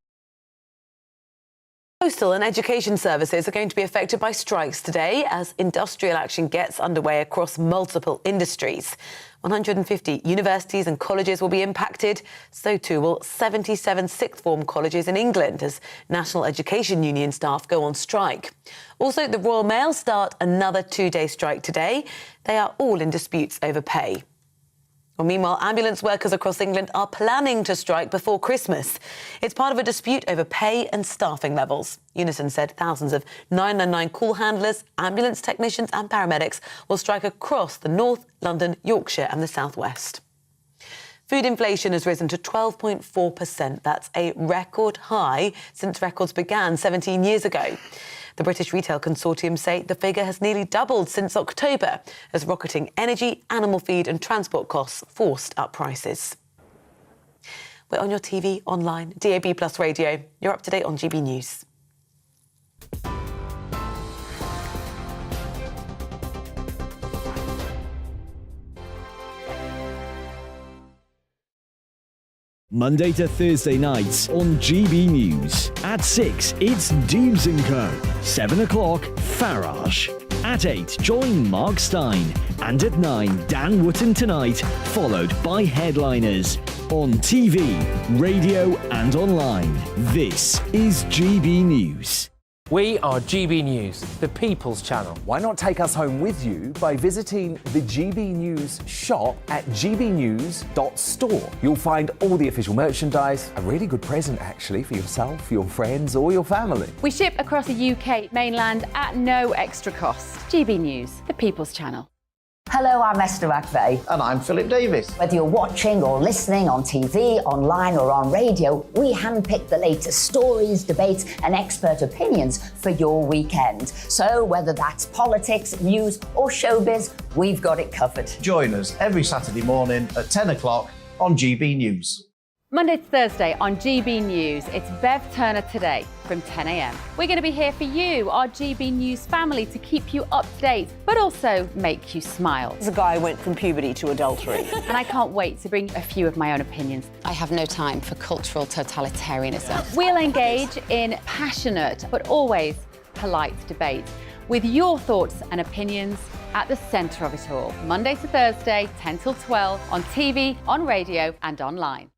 Postal and education services are going to be affected by strikes today as industrial action gets underway across multiple industries. 150 universities and colleges will be impacted. So too will 77 sixth form colleges in England as National Education Union staff go on strike. Also, the Royal Mail start another 2-day strike today. They are all in disputes over pay. Well, meanwhile, ambulance workers across England are planning to strike before Christmas. It's part of a dispute over pay and staffing levels. Unison said thousands of 999 call handlers, ambulance technicians and paramedics will strike across the North, London, Yorkshire and the South West. Food inflation has risen to 12.4%. That's a record high since records began 17 years ago. The British Retail Consortium say the figure has nearly doubled since October as rocketing energy, animal feed and transport costs forced up prices. We're on your TV, online, DAB+ radio. You're up to date on GB News. Monday to Thursday nights on GB News. At 6, it's Deebs & Co. 7 o'clock, Farage. At 8, join Mark Stein. And at 9, Dan Wootton Tonight, followed by headliners. On TV, radio and online. This is GB News. We are GB News, the People's Channel. Why not take us home with you by visiting the GB News shop at gbnews.store? You'll find all the official merchandise, a really good present actually for yourself, your friends or your family. We ship across the UK mainland at no extra cost. GB News, the People's Channel. Hello, I'm Esther McVeigh. And I'm Philip Davis. Whether you're watching or listening on TV, online or on radio, we handpick the latest stories, debates and expert opinions for your weekend. So whether that's politics, news or showbiz, we've got it covered. Join us every Saturday morning at 10 o'clock on GB News. Monday to Thursday on GB News, it's Bev Turner Today from 10 a.m. We're going to be here for you, our GB News family, to keep you up to date, but also make you smile. The guy went from puberty to adultery. And I can't wait to bring a few of my own opinions. I have no time for cultural totalitarianism. We'll engage in passionate, but always polite debate, with your thoughts and opinions at the centre of it all. Monday to Thursday, 10 till 12, on TV, on radio and online.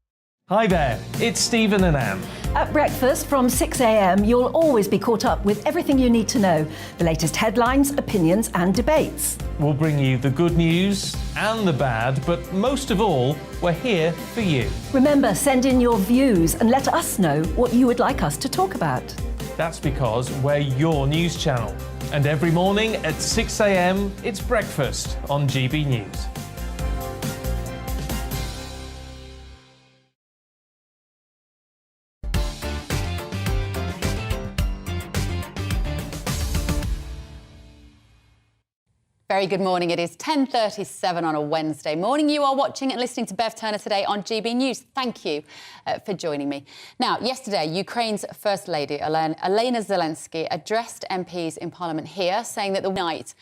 Hi there, it's Stephen and Anne. At breakfast from 6 a.m, you'll always be caught up with everything you need to know, the latest headlines, opinions and debates. We'll bring you the good news and the bad, but most of all, we're here for you. Remember, send in your views and let us know what you would like us to talk about. That's because we're your news channel. And every morning at 6 a.m, it's breakfast on GB News. Very good morning. It is 10:37 on a Wednesday morning. You are watching and listening to Bev Turner Today on GB News. Thank you for joining me. Now, yesterday, Ukraine's First Lady, Elena Zelensky, addressed MPs in Parliament here, saying that the night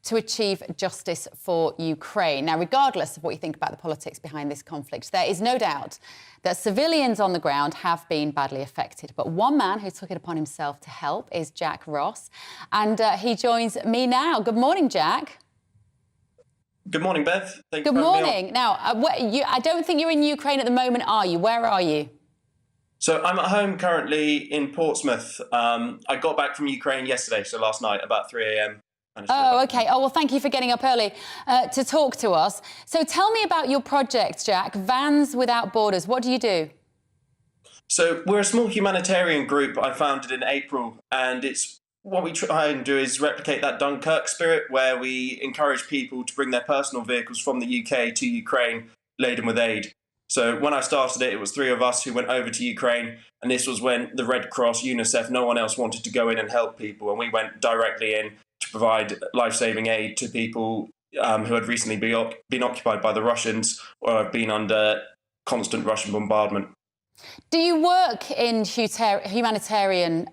to achieve justice for Ukraine. Now, regardless of what you think about the politics behind this conflict, there is no doubt that civilians on the ground have been badly affected. But one man who took it upon himself to help is Jack Ross, and he joins me now. Good morning, Jack. Good morning, Bev. Thank you Good for having me morning. Now, I don't think you're in Ukraine at the moment, are you? Where are you? So I'm at home currently in Portsmouth. I got back from Ukraine yesterday, so last night, about 3 a.m. Oh, OK. Oh, well, thank you for getting up early to talk to us. So tell me about your project, Jack, Vans Without Borders. What do you do? So we're a small humanitarian group I founded in April, and it's what we try and do is replicate that Dunkirk spirit, where we encourage people to bring their personal vehicles from the UK to Ukraine laden with aid. So when I started it, it was 3 of us who went over to Ukraine, and this was when the Red Cross, UNICEF, no one else wanted to go in and help people, and we went directly in to provide life-saving aid to people who had recently been occupied by the Russians or have been under constant Russian bombardment. Do you work in humanitarian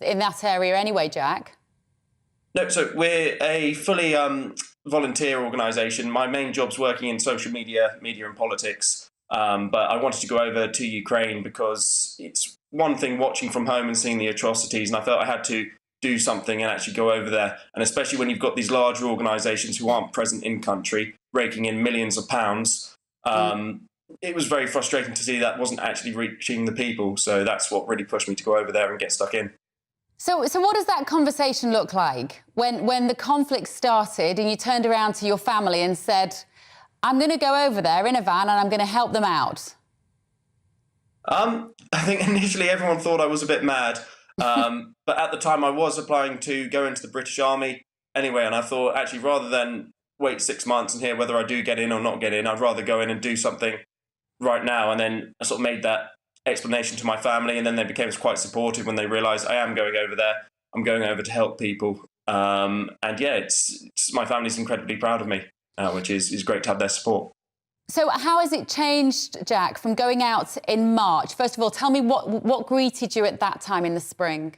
in that area anyway, Jack? No, so we're a fully volunteer organisation. My main job's working in social media and politics, but I wanted to go over to Ukraine because it's one thing watching from home and seeing the atrocities, and I felt I had to do something and actually go over there. And especially when you've got these larger organisations who aren't present in country, raking in millions of pounds, it was very frustrating to see that wasn't actually reaching the people. So that's what really pushed me to go over there and get stuck in. So what does that conversation look like when the conflict started and you turned around to your family and said, I'm going to go over there in a van and I'm going to help them out? I think initially everyone thought I was a bit mad. But at the time I was applying to go into the British Army anyway, and I thought actually rather than wait 6 months and hear whether I do get in or not get in, I'd rather go in and do something right now. And then I sort of made that explanation to my family, and then they became quite supportive when they realised I am going over there. I'm going over to help people. And yeah, it's my family's incredibly proud of me, which is great to have their support. So how has it changed, Jack, from going out in March? First of all, tell me what greeted you at that time in the spring?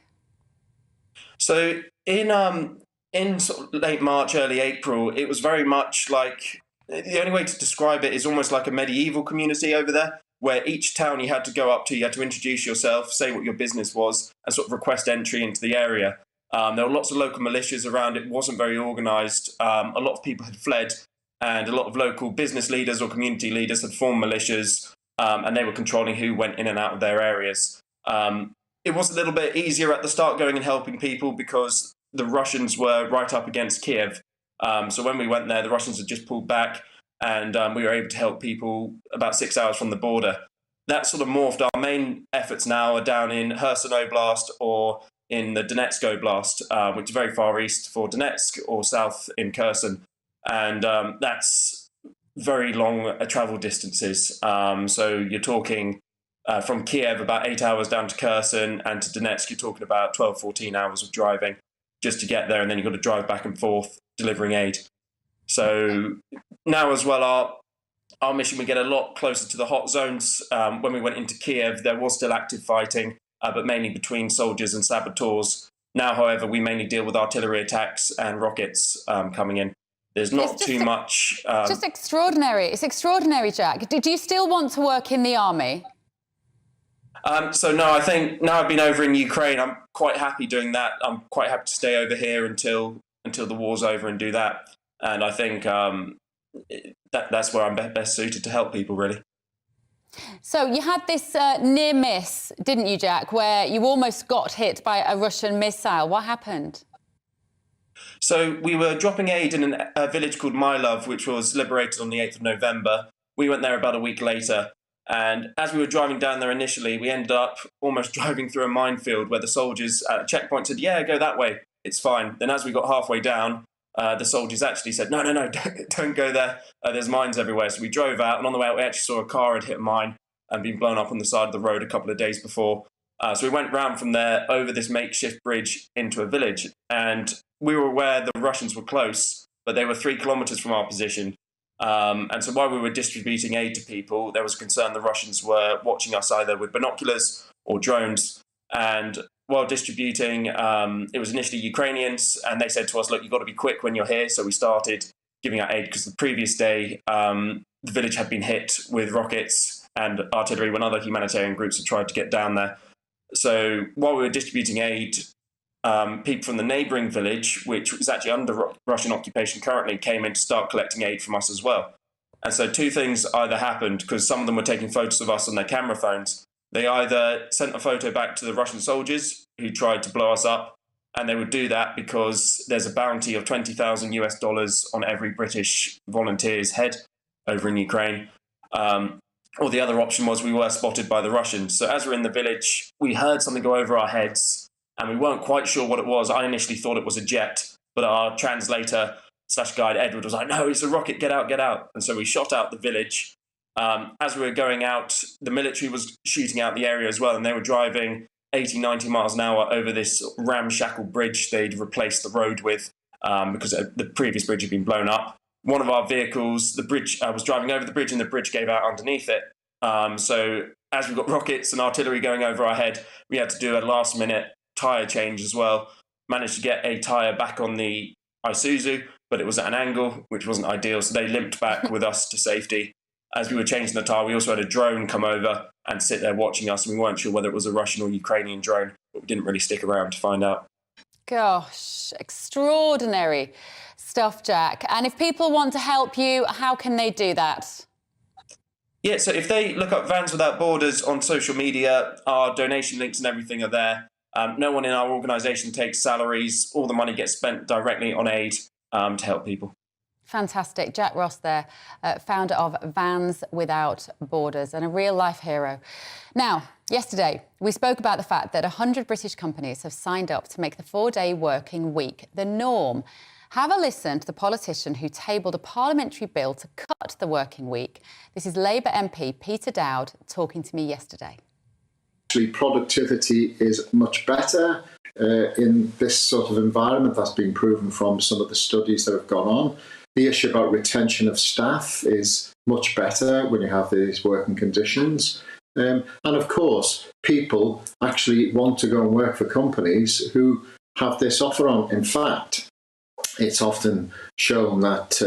So in sort of late March, early April, it was very much like, the only way to describe it is almost like a medieval community over there, where each town you had to go up to, you had to introduce yourself, say what your business was, and sort of request entry into the area. There were lots of local militias around. It wasn't very organised. A lot of people had fled, and a lot of local business leaders or community leaders had formed militias, and they were controlling who went in and out of their areas. It was a little bit easier at the start going and helping people because the Russians were right up against Kiev. So when we went there, the Russians had just pulled back, and we were able to help people about 6 hours from the border. That sort of morphed. Our main efforts now are down in Kherson Oblast or in the Donetsk Oblast, which is very far east for Donetsk, or south in Kherson. And that's very long travel distances. So you're talking from Kiev about 8 hours down to Kherson, and to Donetsk you're talking about 12, 14 hours of driving just to get there, and then you've got to drive back and forth delivering aid. So now as well, our mission, we get a lot closer to the hot zones. When we went into Kiev, there was still active fighting, but mainly between soldiers and saboteurs. Now, however, we mainly deal with artillery attacks and rockets coming in. There's not too much... It's just extraordinary. It's extraordinary, Jack. Do you still want to work in the army? So no, I think now I've been over in Ukraine, I'm quite happy doing that. I'm quite happy to stay over here until the war's over and do that. And I think that's where I'm best suited to help people, really. So you had this near miss, didn't you, Jack, where you almost got hit by a Russian missile. What happened? So we were dropping aid in a village called My Love, which was liberated on the 8th of November. We went there about a week later. And as we were driving down there initially, we ended up almost driving through a minefield where the soldiers at a checkpoint said, yeah, go that way, it's fine. Then as we got halfway down, the soldiers actually said, no, don't go there. There's mines everywhere. So we drove out, and on the way out, we actually saw a car had hit a mine and been blown up on the side of the road a couple of days before. So we went round from there over this makeshift bridge into a village. And we were aware the Russians were close, but they were 3 kilometres from our position. And so while we were distributing aid to people, there was a concern the Russians were watching us either with binoculars or drones. And while distributing, it was initially Ukrainians, and they said to us, look, you've got to be quick when you're here. So we started giving out aid because the previous day, the village had been hit with rockets and artillery when other humanitarian groups had tried to get down there. So while we were distributing aid, people from the neighbouring village, which is actually under Russian occupation currently, came in to start collecting aid from us as well. And so 2 things either happened, because some of them were taking photos of us on their camera phones. They either sent a photo back to the Russian soldiers who tried to blow us up, and they would do that because there's a bounty of $20,000 on every British volunteer's head over in Ukraine. Or the other option was we were spotted by the Russians. So as we're in the village, we heard something go over our heads, and we weren't quite sure what it was. I initially thought it was a jet, but our translator / guide, Edward, was like, no, it's a rocket, get out, get out. And so we shot out the village. As we were going out, the military was shooting out the area as well, and they were driving 80, 90 miles an hour over this ramshackle bridge they'd replaced the road with because the previous bridge had been blown up. One of our vehicles, the bridge, was driving over the bridge, and the bridge gave out underneath it. So as we got rockets and artillery going over our head, we had to do a last-minute tyre change as well. Managed to get a tyre back on the Isuzu, but it was at an angle, which wasn't ideal, so they limped back with us to safety. As we were changing the tyre, we also had a drone come over and sit there watching us, and we weren't sure whether it was a Russian or Ukrainian drone, but we didn't really stick around to find out. Gosh, extraordinary stuff, Jack. And if people want to help you, how can they do that? Yeah, so if they look up Vans Without Borders on social media, our donation links and everything are there. No one in our organisation takes salaries. All the money gets spent directly on aid to help people. Fantastic. Jack Ross there, founder of Vans Without Borders and a real-life hero. Now, yesterday, we spoke about the fact that 100 British companies have signed up to make the 4-day working week the norm. Have a listen to the politician who tabled a parliamentary bill to cut the working week. This is Labour MP Peter Dowd talking to me yesterday. Actually, productivity is much better in this sort of environment. That's been proven from some of the studies that have gone on. The issue about retention of staff is much better when you have these working conditions. And of course, people actually want to go and work for companies who have this offer on. In fact, it's often shown that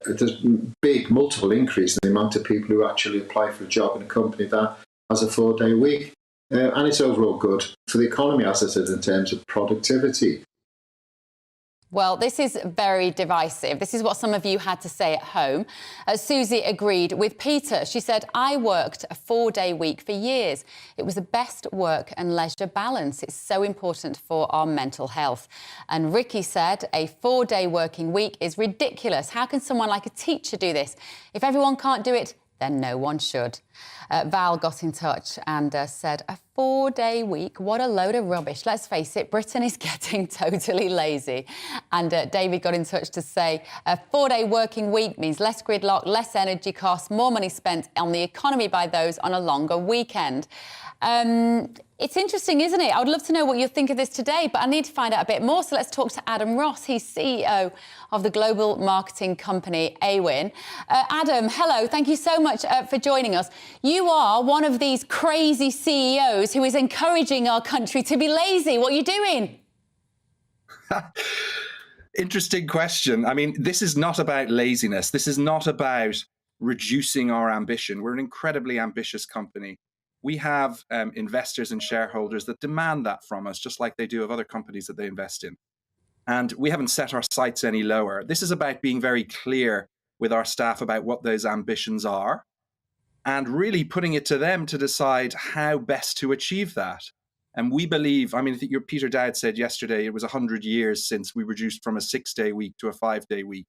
there's big multiple increase in the amount of people who actually apply for a job in a company that has a 4-day week. And it's overall good for the economy, as I said, in terms of productivity. Well, this is very divisive. This is what some of you had to say at home. Susie agreed with Peter. She said, I worked a 4-day week for years. It was the best work and leisure balance. It's so important for our mental health. And Ricky said, a 4-day working week is ridiculous. How can someone like a teacher do this? If everyone can't do it, then no one should. Val got in touch and said, a 4-day week, what a load of rubbish. Let's face it, Britain is getting totally lazy. And David got in touch to say, a 4-day working week means less gridlock, less energy costs, more money spent on the economy by those on a longer weekend. It's interesting, isn't it? I would love to know what you think of this today, but I need to find out a bit more. So let's talk to Adam Ross. He's CEO of the global marketing company Awin. Adam, hello. Thank you so much for joining us. You are one of these crazy CEOs who is encouraging our country to be lazy. What are you doing? Interesting question. I mean, this is not about laziness. This is not about reducing our ambition. We're an incredibly ambitious company. We have investors and shareholders that demand that from us, just like they do of other companies that they invest in. And we haven't set our sights any lower. This is about being very clear with our staff about what those ambitions are and really putting it to them to decide how best to achieve that. And we believe, I mean, I think Peter Dowd said yesterday it was 100 years since we reduced from a 6-day week to a 5-day week.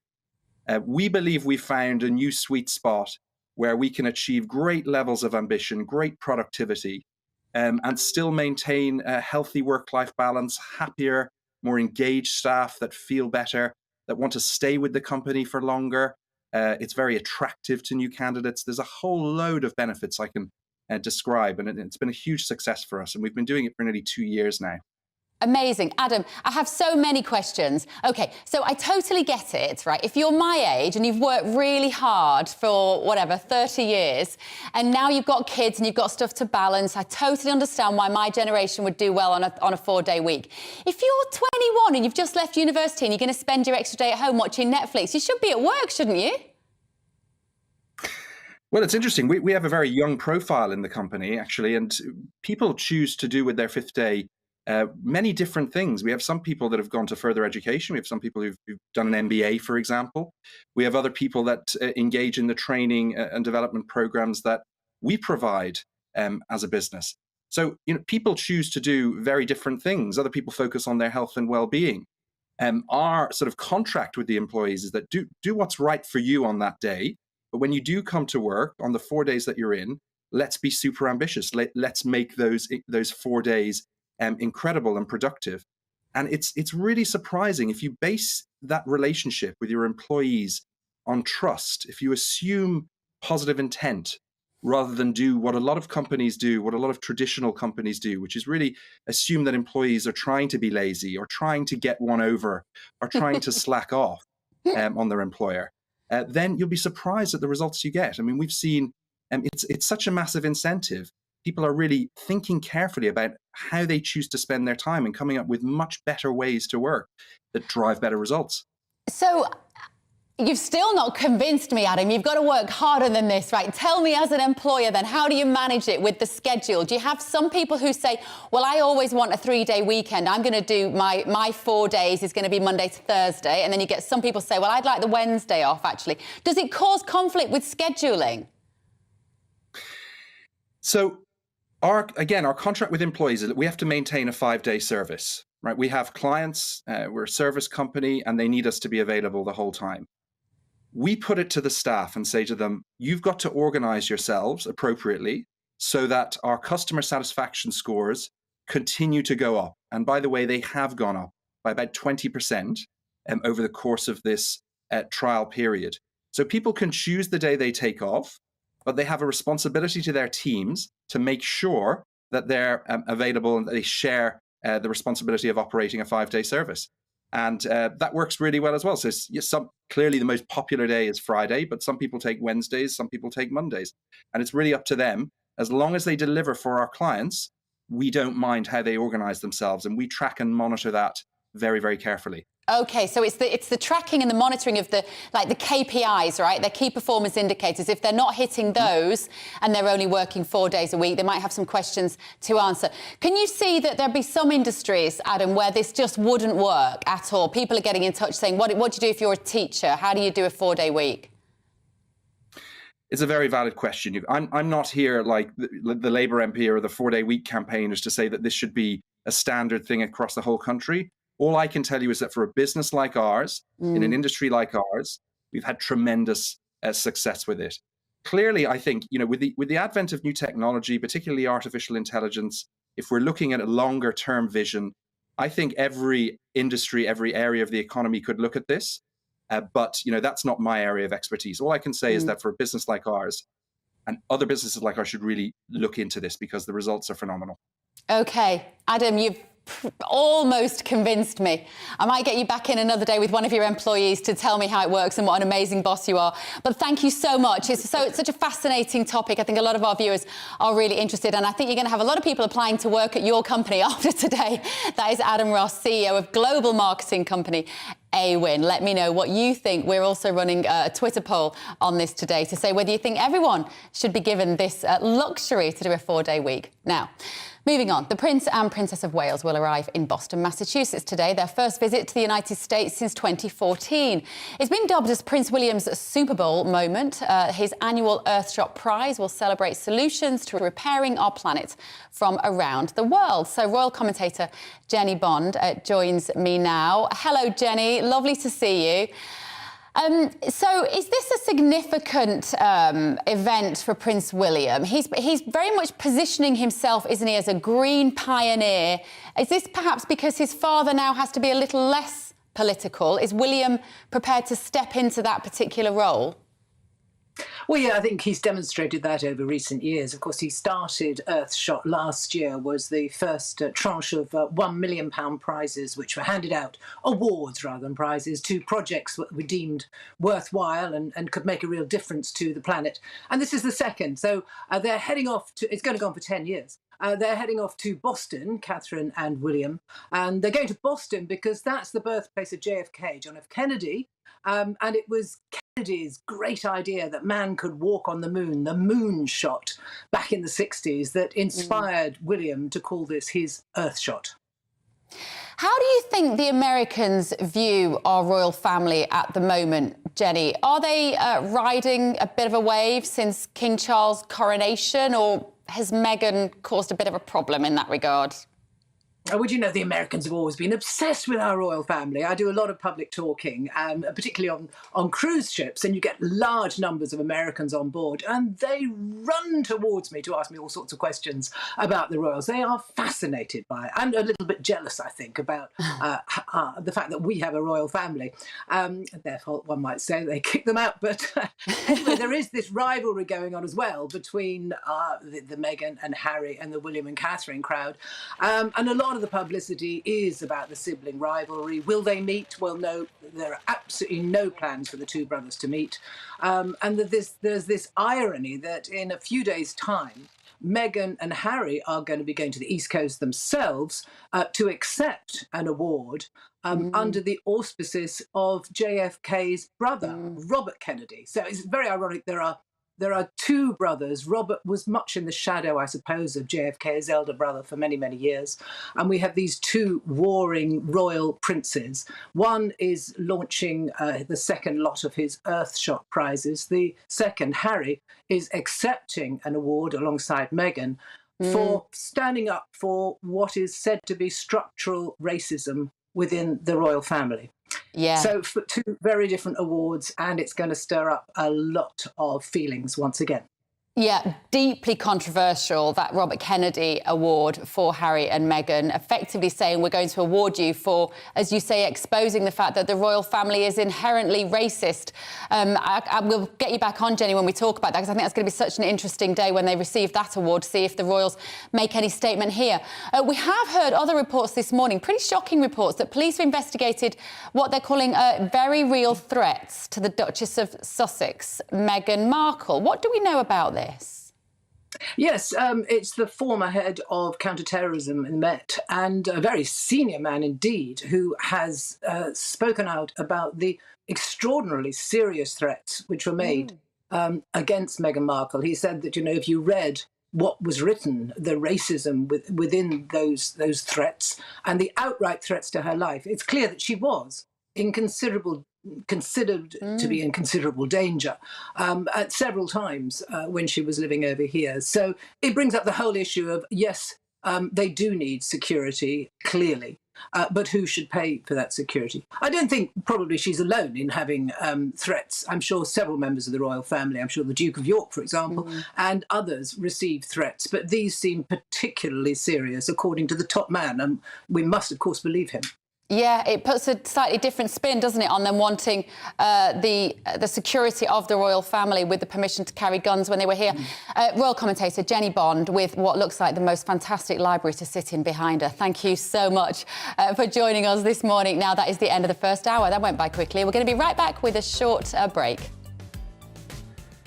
We believe we found a new sweet spot where we can achieve great levels of ambition, great productivity, and still maintain a healthy work-life balance, happier, more engaged staff that feel better, that want to stay with the company for longer. It's very attractive to new candidates. There's a whole load of benefits I can describe, and it's been a huge success for us, and we've been doing it for nearly 2 years now. Amazing. Adam, I have so many questions. OK, so I totally get it, right? If you're my age and you've worked really hard for, whatever, 30 years, and now you've got kids and you've got stuff to balance, I totally understand why my generation would do well on a 4-day week. If you're 21 and you've just left university and you're going to spend your extra day at home watching Netflix, you should be at work, shouldn't you? Well, it's interesting. We have a very young profile in the company, actually, and people choose to do with their 5th day many different things. We have some people that have gone to further education. We have some people who've done an MBA, for example. We have other people that engage in the training and development programs that we provide as a business. So, people choose to do very different things. Other people focus on their health and well-being. Our sort of contract with the employees is that do what's right for you on that day. But when you do come to work on the 4 days that you're in, let's be super ambitious. Let's make those 4 days incredible and productive. And it's really surprising if you base that relationship with your employees on trust, if you assume positive intent rather than do what a lot of companies do, what a lot of traditional companies do, which is really assume that employees are trying to be lazy or trying to get one over or trying to slack off on their employer, then you'll be surprised at the results you get. I mean, we've seen it's such a massive incentive. People are really thinking carefully about how they choose to spend their time and coming up with much better ways to work that drive better results. So you've still not convinced me, Adam. You've got to work harder than this, right? Tell me, as an employer, then, how do you manage it with the schedule? Do you have some people who say, well, I always want a 3-day weekend. I'm going to do my 4 days is going to be Monday to Thursday. And then you get some people say, well, I'd like the Wednesday off, actually. Does it cause conflict with scheduling? So, our contract with employees is that we have to maintain a 5-day service, right? We have clients, we're a service company, and they need us to be available the whole time. We put it to the staff and say to them, you've got to organize yourselves appropriately so that our customer satisfaction scores continue to go up. And by the way, they have gone up by about 20% over the course of this trial period. So people can choose the day they take off, but they have a responsibility to their teams to make sure that they're available and that they share the responsibility of operating a 5-day service. And that works really well as well. So clearly the most popular day is Friday, but some people take Wednesdays, some people take Mondays. And it's really up to them. As long as they deliver for our clients, we don't mind how they organize themselves. And we track and monitor that very, very carefully. Okay, so it's the tracking and the monitoring of the KPIs, right? Their key performance indicators. If they're not hitting those and they're only working 4 days a week, they might have some questions to answer. Can you see that there'd be some industries, Adam, where this just wouldn't work at all? People are getting in touch saying, what do you do if you're a teacher? How do you do a 4-day week? It's a very valid question. I'm not here like the Labour MP or the 4-day week campaigners to say that this should be a standard thing across the whole country. All I can tell you is that for a business like ours, in an industry like ours, we've had tremendous success with it. Clearly, I think, with the advent of new technology, particularly artificial intelligence, if we're looking at a longer term vision, I think every industry, every area of the economy could look at this. But that's not my area of expertise. All I can say is that for a business like ours, and other businesses like ours should really look into this because the results are phenomenal. Okay, Adam, you've almost convinced me. I might get you back in another day with one of your employees to tell me how it works and what an amazing boss you are. But thank you so much. It's such a fascinating topic. I think a lot of our viewers are really interested, and I think you're going to have a lot of people applying to work at your company after today. That is Adam Ross, CEO of global marketing company AWIN. Let me know what you think. We're also running a Twitter poll on this today to say whether you think everyone should be given this luxury to do a 4-day week. Now, moving on, the Prince and Princess of Wales will arrive in Boston, Massachusetts today, their first visit to the United States since 2014. It's been dubbed as Prince William's Super Bowl moment. His annual Earthshot Prize will celebrate solutions to repairing our planet from around the world. So royal commentator Jenny Bond joins me now. Hello, Jenny. Lovely to see you. So is this a significant event for Prince William? He's very much positioning himself, isn't he, as a green pioneer. Is this perhaps because his father now has to be a little less political? Is William prepared to step into that particular role? Well, yeah, I think he's demonstrated that over recent years. Of course, he started Earthshot last year, was the first tranche of £1 million prizes, which were handed out, awards rather than prizes, to projects that were deemed worthwhile and could make a real difference to the planet. And this is the second. So they're heading off to, it's going to go on for 10 years. They're heading off to Boston, Catherine and William, and they're going to Boston because that's the birthplace of JFK, John F. Kennedy, and it was Kennedy's great idea that man could walk on the moon shot back in the 60s, that inspired William to call this his Earthshot. How do you think the Americans view our royal family at the moment, Jenny? Are they riding a bit of a wave since King Charles' coronation, or has Meghan caused a bit of a problem in that regard? Would you know, the Americans have always been obsessed with our royal family. I do a lot of public talking, particularly on cruise ships, and you get large numbers of Americans on board, and they run towards me to ask me all sorts of questions about the royals. They are fascinated by it, and a little bit jealous, I think, about the fact that we have a royal family. Therefore, one might say they kick them out. But anyway, there is this rivalry going on as well between the Meghan and Harry and the William and Catherine crowd, and a lot of the publicity is about the sibling rivalry. Will they meet? Well, no, there are absolutely no plans for the two brothers to meet. And there's this irony that in a few days' time, Meghan and Harry are going to be going to the East Coast themselves to accept an award under the auspices of JFK's brother, Robert Kennedy. So it's very ironic. There are two brothers. Robert was much in the shadow, I suppose, of JFK's elder brother for many, many years. And we have these two warring royal princes. One is launching the second lot of his Earthshot prizes. The second, Harry, is accepting an award alongside Meghan for standing up for what is said to be structural racism within the royal family. Yeah. So for two very different awards, and it's going to stir up a lot of feelings once again. Yeah, deeply controversial, that Robert Kennedy Award for Harry and Meghan, effectively saying we're going to award you for, as you say, exposing the fact that the royal family is inherently racist. I will get you back on, Jenny, when we talk about that, because I think that's going to be such an interesting day when they receive that award, see if the royals make any statement here. We have heard other reports this morning, pretty shocking reports, that police have investigated what they're calling very real threats to the Duchess of Sussex, Meghan Markle. What do we know about this? Yes, it's the former head of counterterrorism in Met, and a very senior man indeed, who has spoken out about the extraordinarily serious threats which were made against Meghan Markle. He said that, if you read what was written, the racism within those threats and the outright threats to her life, it's clear that she was considered to be in considerable danger at several times when she was living over here. So it brings up the whole issue of, yes, they do need security, clearly, but who should pay for that security? I don't think probably she's alone in having threats. I'm sure several members of the royal family, I'm sure the Duke of York, for example, and others receive threats, but these seem particularly serious, according to the top man, and we must, of course, believe him. Yeah, it puts a slightly different spin, doesn't it, on them wanting the security of the royal family with the permission to carry guns when they were here. Royal commentator Jenny Bond with what looks like the most fantastic library to sit in behind her. Thank you so much for joining us this morning. Now, that is the end of the first hour. That went by quickly. We're going to be right back with a short break.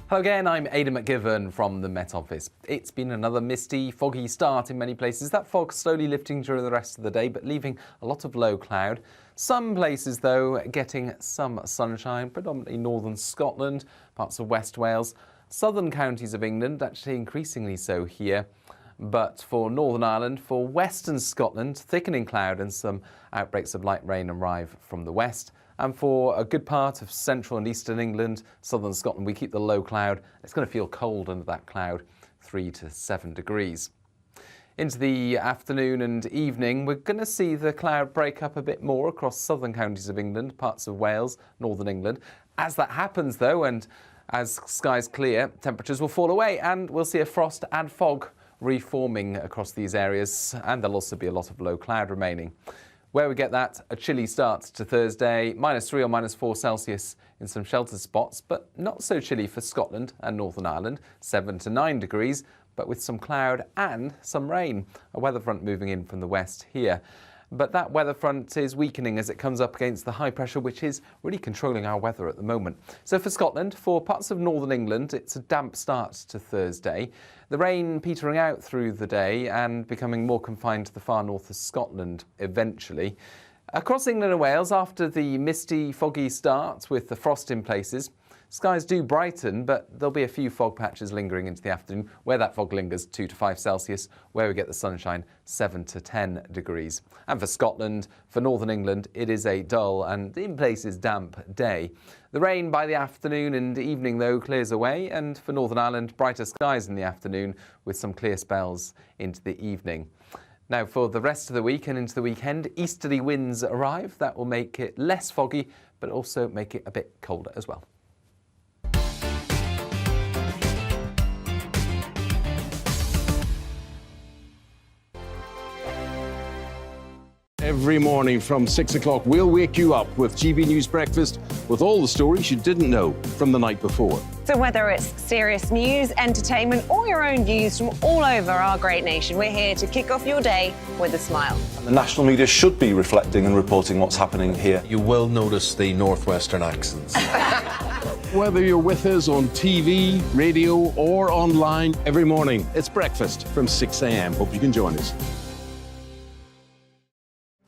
Hello again, I'm Aidan McGivern from the Met Office. It's been another misty, foggy start in many places. That fog slowly lifting during the rest of the day, but leaving a lot of low cloud. Some places, though, getting some sunshine, predominantly northern Scotland, parts of West Wales, southern counties of England, actually increasingly so here. But for Northern Ireland, for western Scotland, thickening cloud and some outbreaks of light rain arrive from the west. And for a good part of central and eastern England, southern Scotland, we keep the low cloud. It's going to feel cold under that cloud, 3 to 7 degrees. Into the afternoon and evening, we're going to see the cloud break up a bit more across southern counties of England, parts of Wales, northern England. As that happens, though, and as skies clear, temperatures will fall away and we'll see a frost and fog reforming across these areas, and there'll also be a lot of low cloud remaining. Where we get that, a chilly start to Thursday, -3 or -4 Celsius in some sheltered spots, but not so chilly for Scotland and Northern Ireland, 7 to 9 degrees, but with some cloud and some rain. A weather front moving in from the west here. But that weather front is weakening as it comes up against the high pressure, which is really controlling our weather at the moment. So for Scotland, for parts of northern England, it's a damp start to Thursday. The rain petering out through the day and becoming more confined to the far north of Scotland eventually. Across England and Wales, after the misty, foggy start with the frost in places, skies do brighten, but there'll be a few fog patches lingering into the afternoon. Where that fog lingers, 2 to 5 Celsius. Where we get the sunshine, 7 to 10 degrees. And for Scotland, for northern England, it is a dull and in places damp day. The rain by the afternoon and evening, though, clears away. And for Northern Ireland, brighter skies in the afternoon with some clear spells into the evening. Now, for the rest of the week and into the weekend, easterly winds arrive. That will make it less foggy, but also make it a bit colder as well. Every morning from 6 o'clock, we'll wake you up with GB News Breakfast with all the stories you didn't know from the night before. So whether it's serious news, entertainment, or your own views from all over our great nation, we're here to kick off your day with a smile. And the national media should be reflecting and reporting what's happening here. You will notice the northwestern accents. Whether you're with us on TV, radio, or online, every morning, it's breakfast from 6 a.m. Hope you can join us.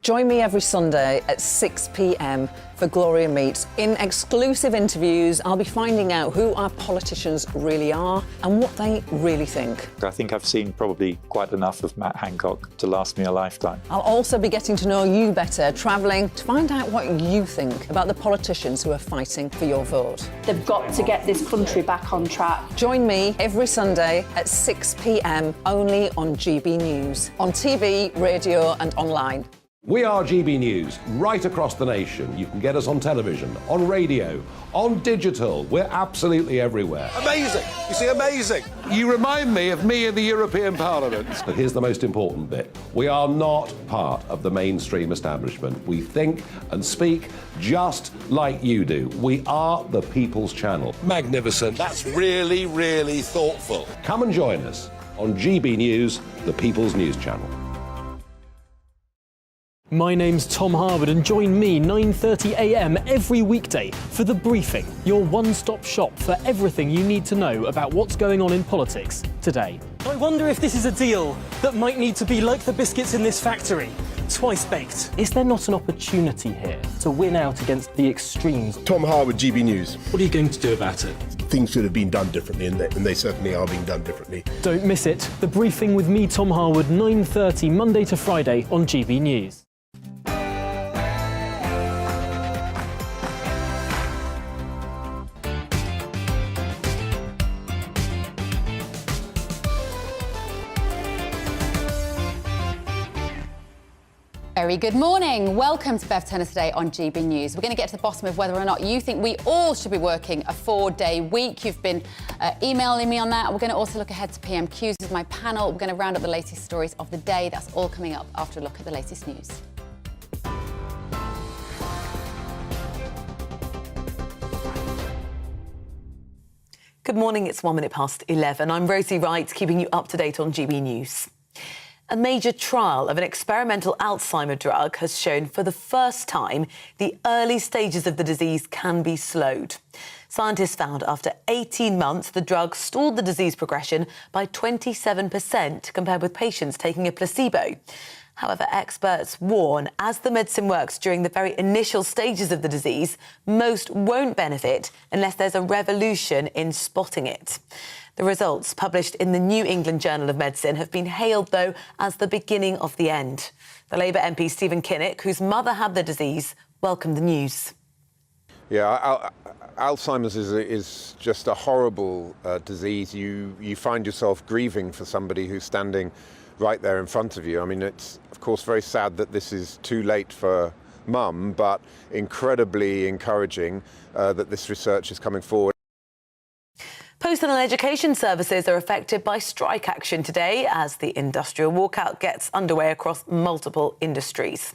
Join me every Sunday at 6 p.m. for Gloria Meets. In exclusive interviews, I'll be finding out who our politicians really are and what they really think. I think I've seen probably quite enough of Matt Hancock to last me a lifetime. I'll also be getting to know you better, travelling to find out what you think about the politicians who are fighting for your vote. They've got to get this country back on track. Join me every Sunday at 6 p.m. only on GB News, on TV, radio and online. We are GB News, right across the nation. You can get us on television, on radio, on digital. We're absolutely everywhere. Amazing! You see, amazing! You remind me of me in the European Parliament. But here's the most important bit. We are not part of the mainstream establishment. We think and speak just like you do. We are the People's Channel. Magnificent. That's really, really thoughtful. Come and join us on GB News, the People's News Channel. My name's Tom Harwood and join me 9:30 a.m. every weekday for The Briefing, your one-stop shop for everything you need to know about what's going on in politics today. I wonder if this is a deal that might need to be like the biscuits in this factory, twice baked. Is there not an opportunity here to win out against the extremes? Tom Harwood, GB News. What are you going to do about it? Things should have been done differently, and they certainly are being done differently. Don't miss it. The Briefing with me, Tom Harwood, 9:30 Monday to Friday on GB News. Very good morning. Welcome to Bev Turner today on GB News. We're going to get to the bottom of whether or not you think we all should be working a 4-day week. You've been emailing me on that. We're going to also look ahead to PMQs with my panel. We're going to round up the latest stories of the day. That's all coming up after a look at the latest news. Good morning, it's 1 minute past 11. I'm Rosie Wright, keeping you up to date on GB News. A major trial of an experimental Alzheimer drug has shown for the first time the early stages of the disease can be slowed. Scientists found after 18 months the drug stalled the disease progression by 27% compared with patients taking a placebo. However, experts warn as the medicine works during the very initial stages of the disease, most won't benefit unless there's a revolution in spotting it. The results, published in the New England Journal of Medicine, have been hailed, though, as the beginning of the end. The Labour MP Stephen Kinnock, whose mother had the disease, welcomed the news. Yeah, Alzheimer's is just a horrible disease. You find yourself grieving for somebody who's standing right there in front of you. I mean, it's, of course, very sad that this is too late for Mum, but incredibly encouraging that this research is coming forward. Postal and education services are affected by strike action today as the industrial walkout gets underway across multiple industries.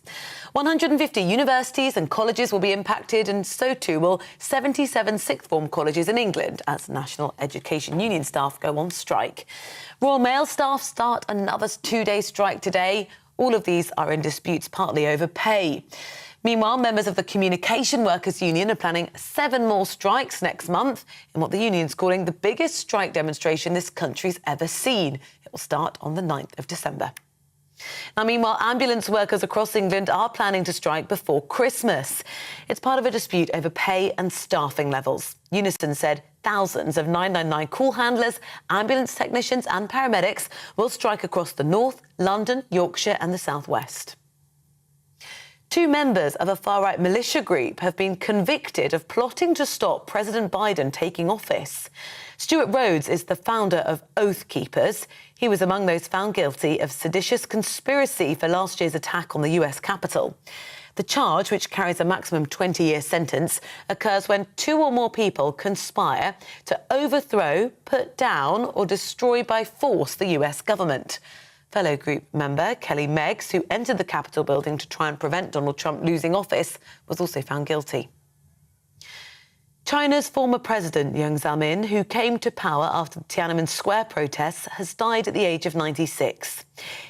150 universities and colleges will be impacted, and so too will 77 sixth form colleges in England as National Education Union staff go on strike. Royal Mail staff start another 2-day strike today. All of these are in disputes partly over pay. Meanwhile, members of the Communication Workers Union are planning 7 more strikes next month in what the union's calling the biggest strike demonstration this country's ever seen. It will start on the 9th of December. Now, meanwhile, ambulance workers across England are planning to strike before Christmas. It's part of a dispute over pay and staffing levels. Unison said thousands of 999 call handlers, ambulance technicians and paramedics will strike across the North, London, Yorkshire and the South West. 2 members of a far-right militia group have been convicted of plotting to stop President Biden taking office. Stuart Rhodes is the founder of Oath Keepers. He was among those found guilty of seditious conspiracy for last year's attack on the US Capitol. The charge, which carries a maximum 20-year sentence, occurs when 2 or more people conspire to overthrow, put down or destroy by force the US government. Fellow group member Kelly Meggs, who entered the Capitol building to try and prevent Donald Trump losing office, was also found guilty. China's former president, Jiang Zemin, who came to power after the Tiananmen Square protests, has died at the age of 96.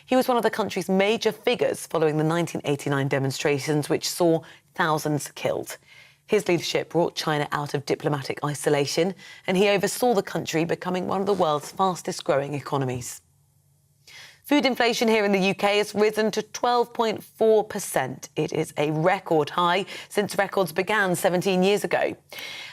He was one of the country's major figures following the 1989 demonstrations, which saw thousands killed. His leadership brought China out of diplomatic isolation, and he oversaw the country becoming one of the world's fastest-growing economies. Food inflation here in the UK has risen to 12.4%. It is a record high since records began 17 years ago.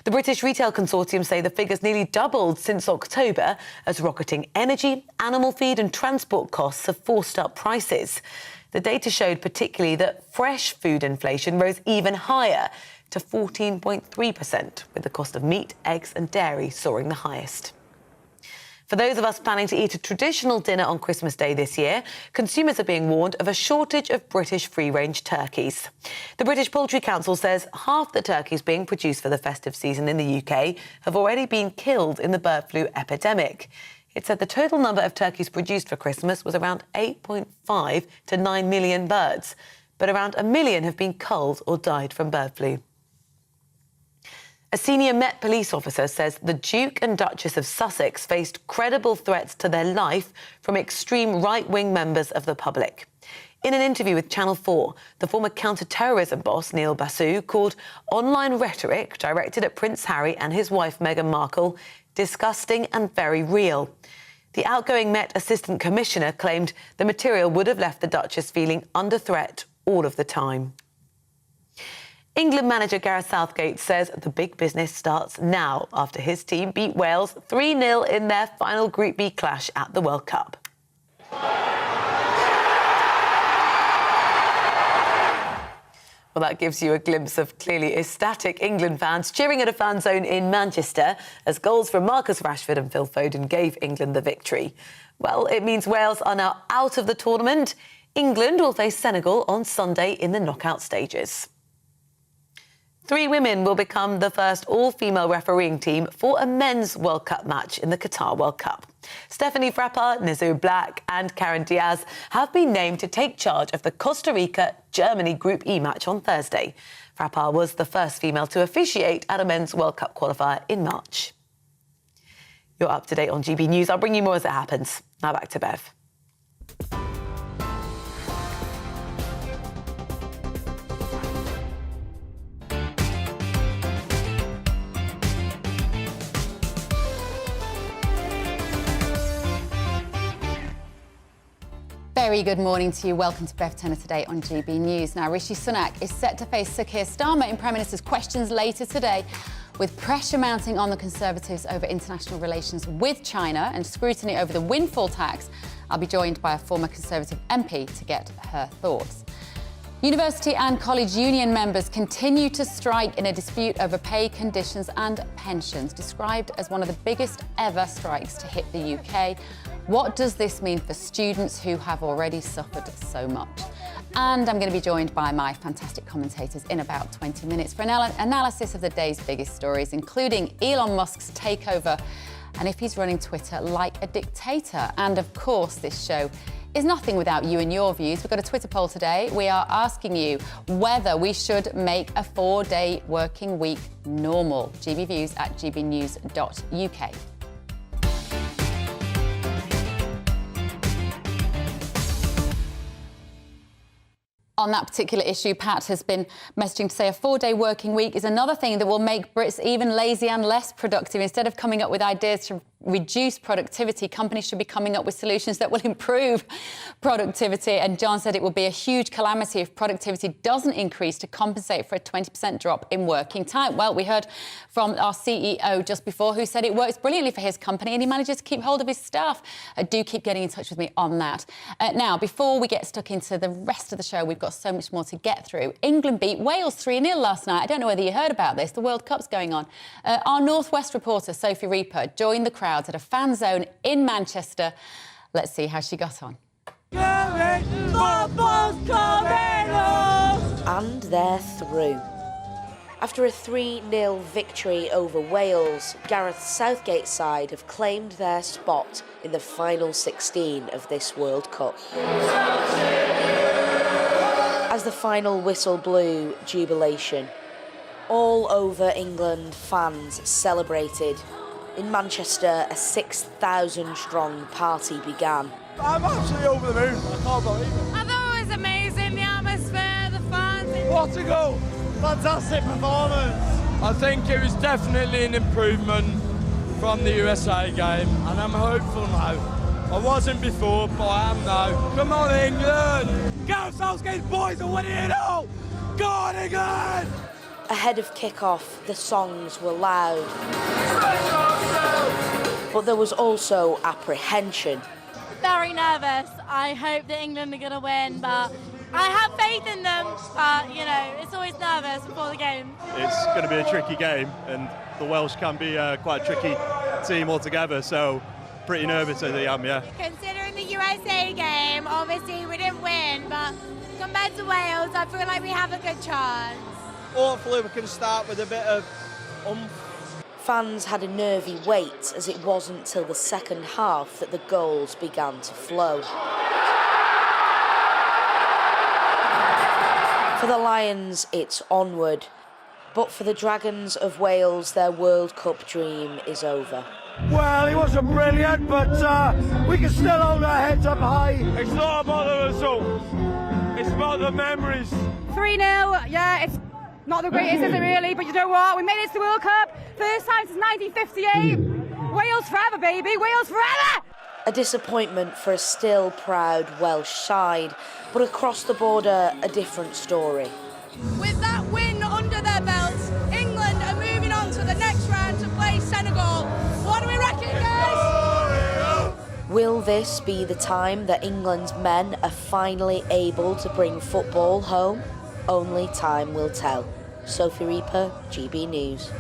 The British Retail Consortium say the figure's nearly doubled since October as rocketing energy, animal feed and transport costs have forced up prices. The data showed particularly that fresh food inflation rose even higher to 14.3%, with the cost of meat, eggs and dairy soaring the highest. For those of us planning to eat a traditional dinner on Christmas Day this year, consumers are being warned of a shortage of British free-range turkeys. The British Poultry Council says half the turkeys being produced for the festive season in the UK have already been killed in the bird flu epidemic. It said the total number of turkeys produced for Christmas was around 8.5 to 9 million birds, but around 1 million have been culled or died from bird flu. A senior Met police officer says the Duke and Duchess of Sussex faced credible threats to their life from extreme right-wing members of the public. In an interview with Channel 4, the former counter-terrorism boss, Neil Basu, called online rhetoric directed at Prince Harry and his wife, Meghan Markle, disgusting and very real. The outgoing Met Assistant Commissioner claimed the material would have left the Duchess feeling under threat all of the time. England manager Gareth Southgate says the big business starts now after his team beat Wales 3-0 in their final Group B clash at the World Cup. Well, that gives you a glimpse of clearly ecstatic England fans cheering at a fan zone in Manchester as goals from Marcus Rashford and Phil Foden gave England the victory. Well, it means Wales are now out of the tournament. England will face Senegal on Sunday in the knockout stages. 3 women will become the first all-female refereeing team for a men's World Cup match in the Qatar World Cup. Stephanie Frappart, Nizu Black and Karen Diaz have been named to take charge of the Costa Rica-Germany Group E match on Thursday. Frappart was the first female to officiate at a men's World Cup qualifier in March. You're up to date on GB News. I'll bring you more as it happens. Now back to Bev. Very good morning to you. Welcome to Bev Turner today on GB News. Now, Rishi Sunak is set to face Sir Keir Starmer in Prime Minister's questions later today, with pressure mounting on the Conservatives over international relations with China and scrutiny over the windfall tax. I'll be joined by a former Conservative MP to get her thoughts. University and college union members continue to strike in a dispute over pay, conditions and pensions, described as one of the biggest ever strikes to hit the UK. What does this mean for students who have already suffered so much? And I'm going to be joined by my fantastic commentators in about 20 minutes for an analysis of the day's biggest stories, including Elon Musk's takeover and if he's running Twitter like a dictator. And of course, this show is nothing without you and your views. We've got a Twitter poll today. We are asking you whether we should make a 4-day working week normal. GBviews at gbnews.uk. On that particular issue, Pat has been messaging to say a 4-day working week is another thing that will make Brits even lazy and less productive. Instead of coming up with ideas to reduce productivity, companies should be coming up with solutions that will improve productivity. And John said it will be a huge calamity if productivity doesn't increase to compensate for a 20% drop in working time. Well, we heard from our CEO just before who said it works brilliantly for his company and he manages to keep hold of his staff. Do keep getting in touch with me on that. Now, before we get stuck into the rest of the show, we've got so much more to get through. England beat Wales 3-0 last night. I don't know whether you heard about this. The World Cup's going on. Our Northwest reporter, Sophie Reaper, joined the crowds at a fan zone in Manchester. Let's see how she got on. And they're through. After a 3-0 victory over Wales, Gareth Southgate's side have claimed their spot in the final 16 of this World Cup. As the final whistle blew, jubilation. All over England, fans celebrated. In Manchester, a 6,000-strong party began. I'm absolutely over the moon. I can't believe it. I thought it was amazing, the atmosphere, the fans. What a goal! Fantastic performance. I think it was definitely an improvement from the USA game, and I'm hopeful now. I wasn't before, but I am now. Come on, England! Gareth Southgate's boys are winning it all! Go on, England! Ahead of kick-off, the songs were loud. But there was also apprehension. Very nervous. I hope that England are going to win, but I have faith in them. But, you know, it's always nervous before the game. It's going to be a tricky game, and the Welsh can be quite a tricky team altogether. So pretty nervous as I am, yeah. Considering the USA game, obviously we didn't win, but compared to Wales, I feel like we have a good chance. Hopefully we can start with a bit of Fans had a nervy wait as it wasn't till the second half that the goals began to flow. For the Lions, it's onward. But for the Dragons of Wales, their World Cup dream is over. Well, he wasn't brilliant, but we can still hold our heads up high. It's not about the results, it's about the memories. 3-0, yeah, it's not the greatest, is it really? But you know what? We made it to the World Cup, first time since 1958. Wales forever, baby, Wales forever! A disappointment for a still proud Welsh side, but across the border, a different story. With that win under their belts, England are moving on to the next round to play Senegal. What do we reckon, guys? Will this be the time that England's men are finally able to bring football home? Only time will tell. Sophie Reaper, GB News.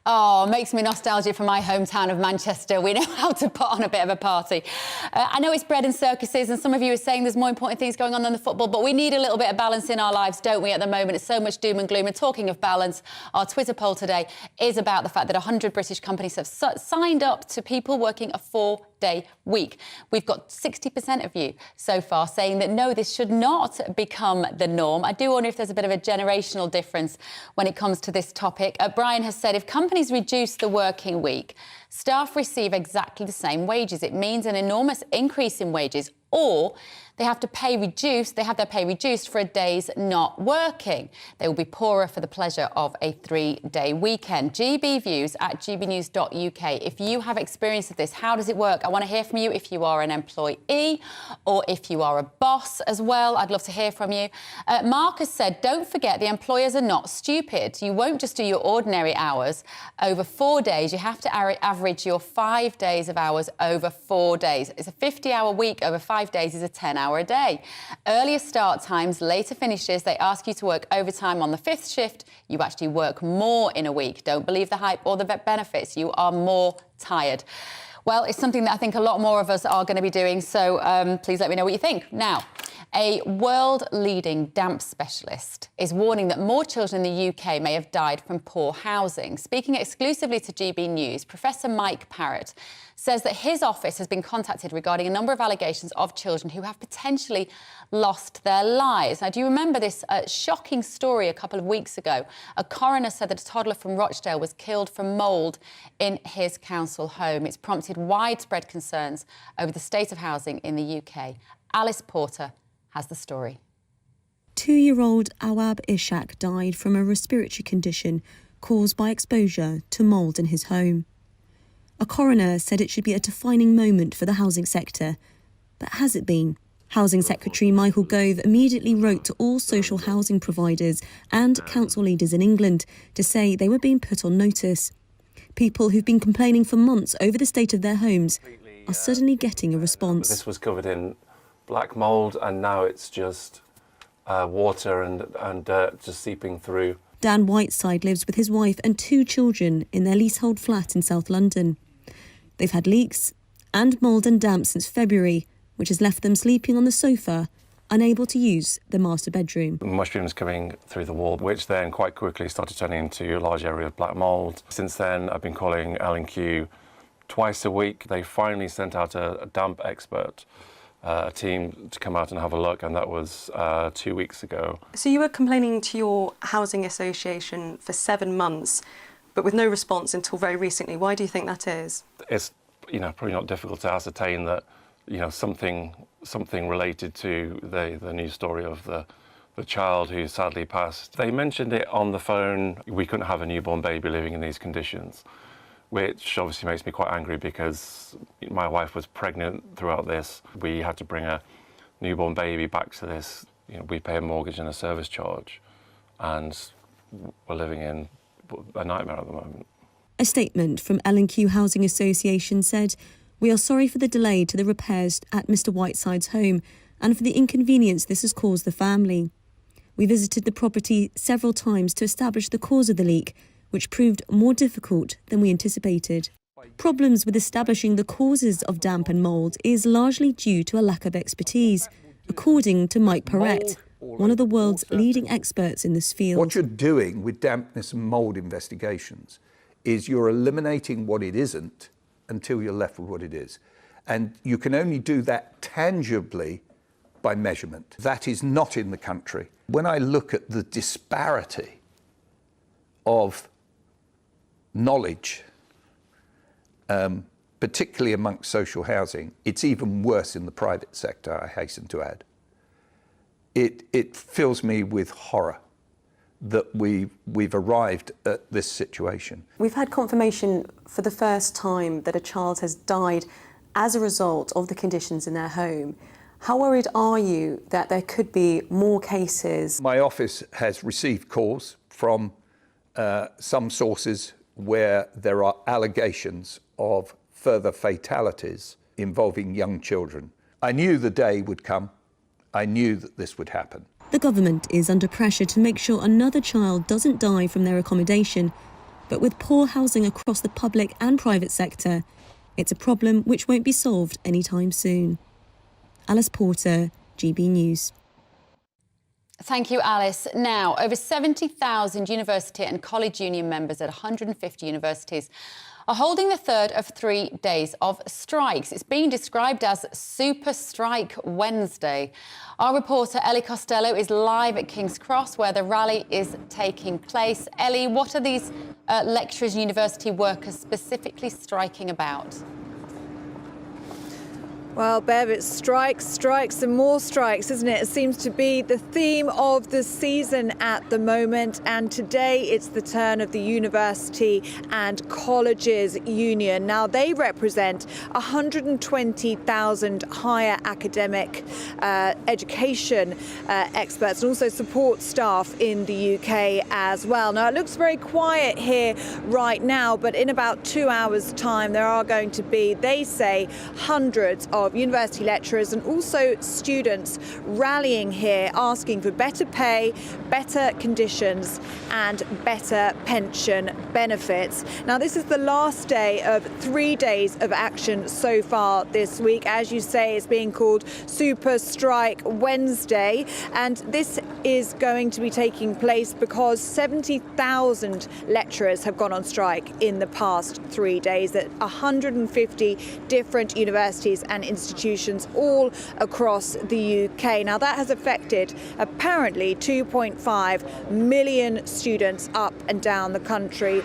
Oh, makes me nostalgic for my hometown of Manchester. We know how to put on a bit of a party. I know it's bread and circuses, and some of you are saying there's more important things going on than the football, but we need a little bit of balance in our lives, don't we, at the moment? It's so much doom and gloom. And talking of balance, our Twitter poll today is about the fact that 100 British companies have signed up to people working a 4-day week. We've got 60% of you so far saying that no, this should not become the norm. I do wonder if there's a bit of a generational difference when it comes to this topic. Brian has said if companies reduce the working week, staff receive exactly the same wages. It means an enormous increase in wages, or they have their pay reduced for a day's not working. They will be poorer for the pleasure of a 3-day weekend. GBviews at gbnews.uk. If you have experience of this, how does it work? I want to hear from you if you are an employee or if you are a boss as well. I'd love to hear from you. Mark has said, don't forget the employers are not stupid. You won't just do your ordinary hours over 4 days. You have to average your 5 days of hours over 4 days. It's a 50-hour week over 5 days is a 10-hour a day. Earlier start times, later finishes. They ask you to work overtime on the 5th shift. You actually work more in a week. Don't believe the hype or the benefits. You are more tired. Well, it's something that I think a lot more of us are going to be doing, so please let me know what you think. Now, a world-leading damp specialist is warning that more children in the UK may have died from poor housing. Speaking exclusively to GB News, Professor Mike Parrott says that his office has been contacted regarding a number of allegations of children who have potentially lost their lives. Now, do you remember this shocking story a couple of weeks ago? A coroner said that a toddler from Rochdale was killed from mould in his council home. It's prompted widespread concerns over the state of housing in the UK. Alice Porter has the story. 2-year-old Awab Ishak died from a respiratory condition caused by exposure to mould in his home. A coroner said it should be a defining moment for the housing sector. But has it been? Housing Secretary Michael Gove immediately wrote to all social housing providers and council leaders in England to say they were being put on notice. People who've been complaining for months over the state of their homes are suddenly getting a response. This was covered in black mould, and now it's just water and dirt just seeping through. Dan Whiteside lives with his wife and 2 children in their leasehold flat in South London. They've had leaks and mould and damp since February, which has left them sleeping on the sofa, unable to use the master bedroom. Mushrooms coming through the wall, which then quite quickly started turning into a large area of black mould. Since then, I've been calling L&Q twice a week. They finally sent out a damp expert, a team to come out and have a look, and that was 2 weeks ago. So you were complaining to your housing association for 7 months, but with no response until very recently. Why do you think that is? It's probably not difficult to ascertain that something related to the news story of the child who sadly passed. They mentioned it on the phone. We couldn't have a newborn baby living in these conditions, which obviously makes me quite angry because my wife was pregnant throughout this. We had to bring a newborn baby back to this. We pay a mortgage and a service charge, and we're living in a nightmare at the moment. A statement from L&Q Housing Association said, "We are sorry for the delay to the repairs at Mr Whiteside's home and for the inconvenience this has caused the family. We visited the property several times to establish the cause of the leak, which proved more difficult than we anticipated. Problems with establishing the causes of damp and mould is largely due to a lack of expertise, according to Mike Perrett, one of the world's leading experts in this field. What you're doing with dampness and mould investigations is you're eliminating what it isn't until you're left with what it is. And you can only do that tangibly by measurement. That is not in the country. When I look at the disparity of knowledge, particularly amongst social housing, it's even worse in the private sector, I hasten to add. It fills me with horror that we've arrived at this situation. We've had confirmation for the first time that a child has died as a result of the conditions in their home. How worried are you that there could be more cases? My office has received calls from some sources where there are allegations of further fatalities involving young children. I knew the day would come. I knew that this would happen. The government is under pressure to make sure another child doesn't die from their accommodation. But with poor housing across the public and private sector, it's a problem which won't be solved anytime soon. Alice Porter, GB News. Thank you, Alice. Now, over 70,000 university and college union members at 150 universities are holding the third of 3 days of strikes. It's being described as Super Strike Wednesday. Our reporter Ellie Costello is live at King's Cross, where the rally is taking place. Ellie, what are these lecturers and university workers specifically striking about? Well, Bev, it's strikes, strikes and more strikes, isn't it? It seems to be the theme of the season at the moment. And today it's the turn of the University and Colleges Union. Now, they represent 120,000 higher academic education experts and also support staff in the UK as well. Now, it looks very quiet here right now, but in about 2 hours' time, there are going to be, they say, hundreds of university lecturers and also students rallying here, asking for better pay, better conditions and better pension benefits. Now, this is the last day of 3 days of action so far this week. As you say, it's being called Super Strike Wednesday, and this is going to be taking place because 70,000 lecturers have gone on strike in the past 3 days at 150 different universities and institutions all across the UK. Now, that has affected apparently 2.5 million students up and down the country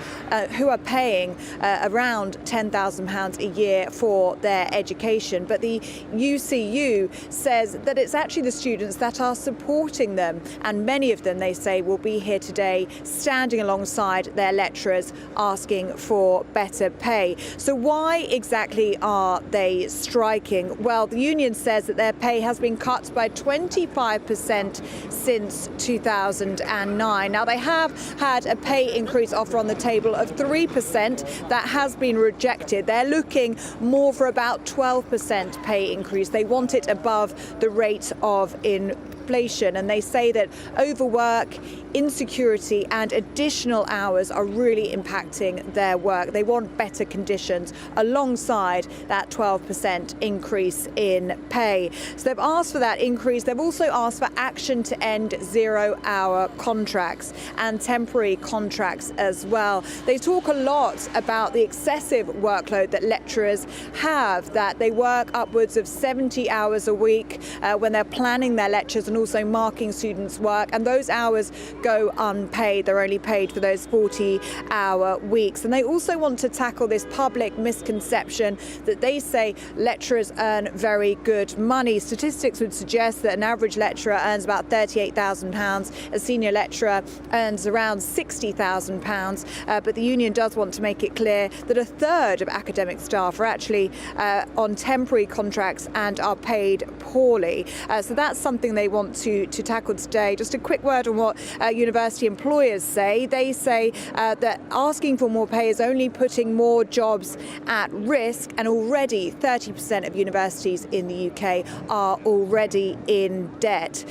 who are paying around £10,000 a year for their education. But the UCU says that it's actually the students that are supporting them, and many of them, they say, will be here today standing alongside their lecturers asking for better pay. So why exactly are they striking? Well, the union says that their pay has been cut by 25% since 2009. Now, they have had a pay increase offer on the table of 3%. That has been rejected. They're looking more for about 12% pay increase. They want it above the rate of inflation, and they say that overwork, insecurity and additional hours are really impacting their work. They want better conditions alongside that 12% increase in pay. So they've asked for that increase. They've also asked for action to end 0-hour contracts and temporary contracts as well. They talk a lot about the excessive workload that lecturers have, that they work upwards of 70 hours a week when they're planning their lectures and also marking students' work, and those hours go unpaid. They're only paid for those 40-hour weeks. And they also want to tackle this public misconception that they say lecturers earn very good money. Statistics would suggest that an average lecturer earns about £38,000. A senior lecturer earns around £60,000. But the union does want to make it clear that a third of academic staff are actually on temporary contracts and are paid poorly. So that's something they want to tackle today. Just a quick word on what university employers say. They say that asking for more pay is only putting more jobs at risk, and already 30% of universities in the UK are already in debt.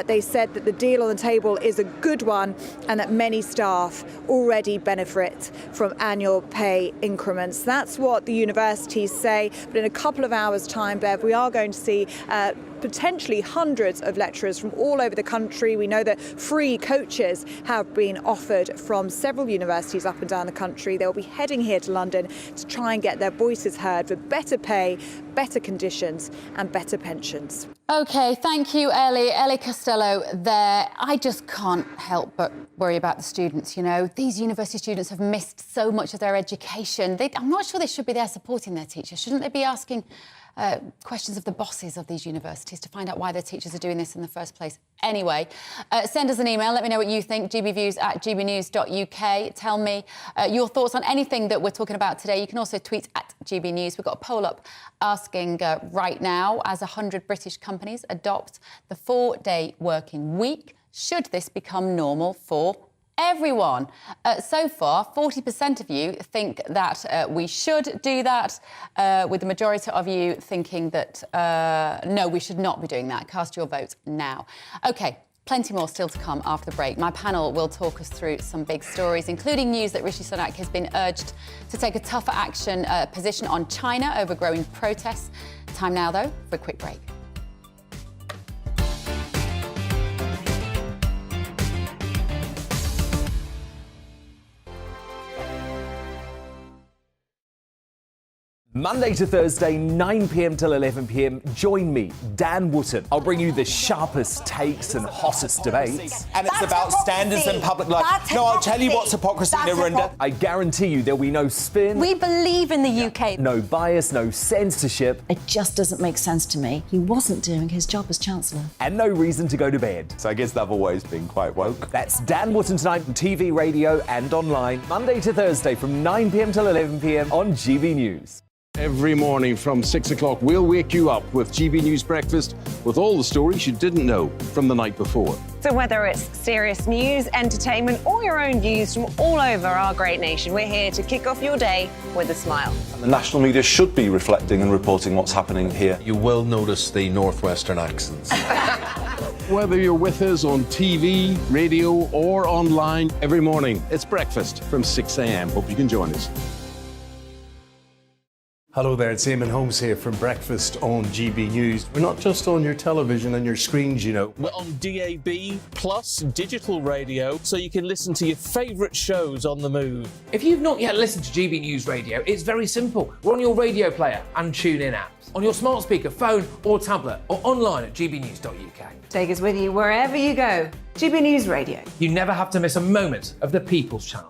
They said that the deal on the table is a good one and that many staff already benefit from annual pay increments. That's what the universities say, but in a couple of hours' time, Bev, we are going to see potentially hundreds of lecturers from all over the country. We know that free coaches have been offered from several universities up and down the country. They'll be heading here to London to try and get their voices heard for better pay, better conditions and better pensions. OK, thank you, Ellie. Ellie Costello there. I just can't help but worry about the students, you know. These university students have missed so much of their education. I'm not sure they should be there supporting their teachers. Shouldn't they be asking questions of the bosses of these universities to find out why their teachers are doing this in the first place? Anyway, send us an email. Let me know what you think. gbviews@gbnews.uk. Tell me your thoughts on anything that we're talking about today. You can also tweet at GBNews. We've got a poll up asking right now, as 100 British companies adopt the 4-day working week, should this become normal for everyone? So far, 40% of you think that we should do that, with the majority of you thinking that, no, we should not be doing that. Cast your vote now. OK, plenty more still to come after the break. My panel will talk us through some big stories, including news that Rishi Sunak has been urged to take a tougher action position on China over growing protests. Time now, though, for a quick break. Monday to Thursday, 9 p.m. till 11 p.m. Join me, Dan Wootton. I'll bring you the sharpest takes and hottest debates. And it's about standards and public life. No, I'll tell you what's hypocrisy, Narendra. I guarantee you there'll be no spin. We believe in the UK. No bias, no censorship. It just doesn't make sense to me. He wasn't doing his job as Chancellor. And no reason to go to bed. So I guess they've always been quite woke. That's Dan Wootton tonight on TV, radio and online. Monday to Thursday from 9 p.m. till 11 p.m. on GB News. Every morning from 6 o'clock, we'll wake you up with GB News Breakfast with all the stories you didn't know from the night before. So whether it's serious news, entertainment or your own views from all over our great nation, we're here to kick off your day with a smile. The national media should be reflecting and reporting what's happening here. You will notice the northwestern accents. Whether you're with us on TV, radio or online, every morning, it's breakfast from 6 a.m. Hope you can join us. Hello there, it's Eamon Holmes here from Breakfast on GB News. We're not just on your television and your screens, you know. We're on DAB plus digital radio, so you can listen to your favourite shows on the move. If you've not yet listened to GB News Radio, it's very simple. We're on your radio player and TuneIn apps, on your smart speaker, phone or tablet, or online at gbnews.uk. Take us with you wherever you go. GB News Radio. You never have to miss a moment of the People's Channel.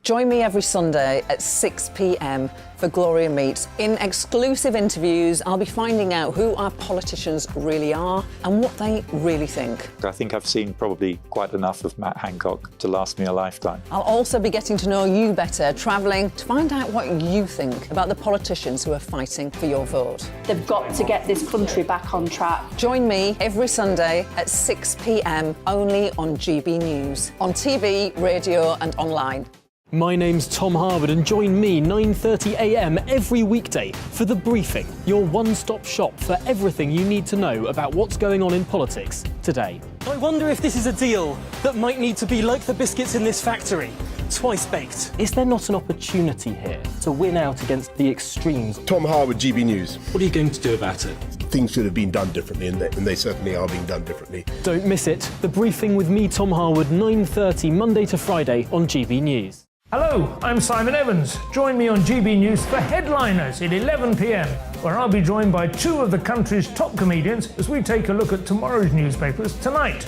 Join me every Sunday at 6 p.m. for Gloria Meets. In exclusive interviews, I'll be finding out who our politicians really are and what they really think. I think I've seen probably quite enough of Matt Hancock to last me a lifetime. I'll also be getting to know you better, travelling to find out what you think about the politicians who are fighting for your vote. They've got to get this country back on track. Join me every Sunday at 6 p.m. only on GB News, on TV, radio and online. My name's Tom Harwood and join me 9:30 a.m. every weekday for The Briefing, your one-stop shop for everything you need to know about what's going on in politics today. I wonder if this is a deal that might need to be like the biscuits in this factory, twice baked. Is there not an opportunity here to win out against the extremes? Tom Harwood, GB News. What are you going to do about it? Things should have been done differently, and they certainly are being done differently. Don't miss it. The Briefing with me, Tom Harwood, 9:30 Monday to Friday on GB News. Hello, I'm Simon Evans. Join me on GB News for Headliners at 11 p.m, where I'll be joined by two of the country's top comedians as we take a look at tomorrow's newspapers tonight.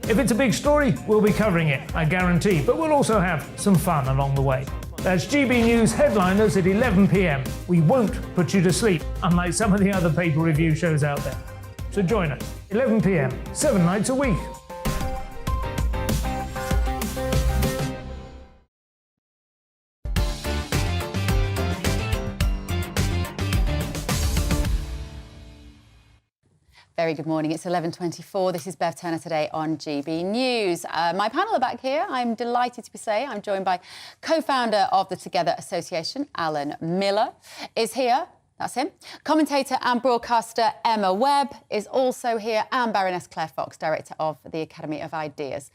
If it's a big story, we'll be covering it, I guarantee, but we'll also have some fun along the way. That's GB News Headliners at 11 p.m. We won't put you to sleep, unlike some of the other paper review shows out there. So join us, 11 p.m, 7 nights a week. Very good morning. It's 11:24. This is Bev Turner today on GB News. My panel are back here. I'm delighted to say I'm joined by co-founder of the Together Association, Alan Miller, is here. That's him. Commentator and broadcaster Emma Webb is also here, and Baroness Claire Fox, director of the Academy of Ideas.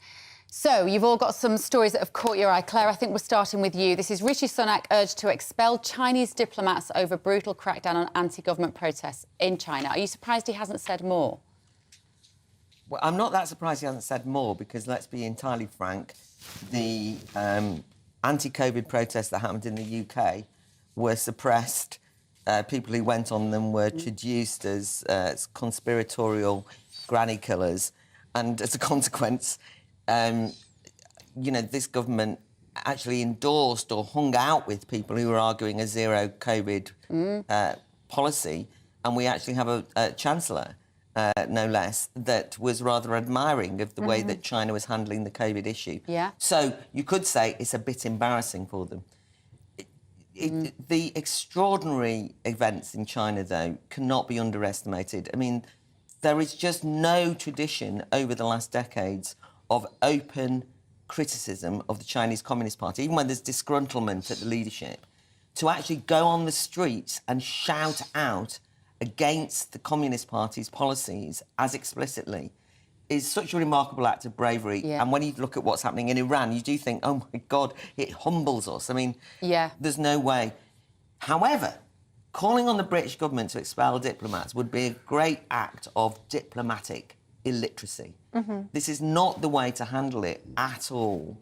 So, you've all got some stories that have caught your eye. Claire, I think we're starting with you. This is Rishi Sunak urged to expel Chinese diplomats over brutal crackdown on anti-government protests in China. Are you surprised he hasn't said more? Well, I'm not that surprised he hasn't said more because, let's be entirely frank, the anti-COVID protests that happened in the UK were suppressed. People who went on them were traduced as conspiratorial granny killers. And as a consequence, this government actually endorsed or hung out with people who were arguing a zero COVID policy. And we actually have a chancellor, no less, that was rather admiring of the way that China was handling the COVID issue. Yeah. So you could say it's a bit embarrassing for them. The extraordinary events in China, though, cannot be underestimated. I mean, there is just no tradition over the last decades of open criticism of the Chinese Communist Party, even when there's disgruntlement at the leadership, to actually go on the streets and shout out against the Communist Party's policies as explicitly is such a remarkable act of bravery. Yeah. And when you look at what's happening in Iran, you do think, oh, my God, it humbles us. I mean, there's no way. However, calling on the British government to expel diplomats would be a great act of diplomatic illiteracy. This is not the way to handle it at all.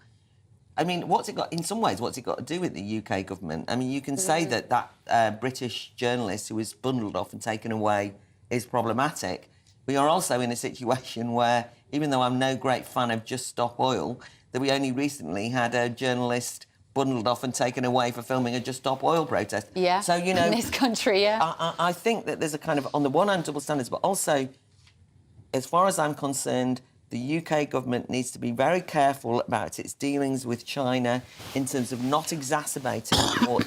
I mean, in some ways, what's it got to do with the UK government? I mean, you can say that British journalist who was bundled off and taken away is problematic. We are also in a situation where, even though I'm no great fan of Just Stop Oil, that we only recently had a journalist bundled off and taken away for filming a Just Stop Oil protest. Yeah, so, in this country, I think that there's a kind of, on the one hand, double standards, but also, as far as I'm concerned, the UK government needs to be very careful about its dealings with China in terms of not exacerbating or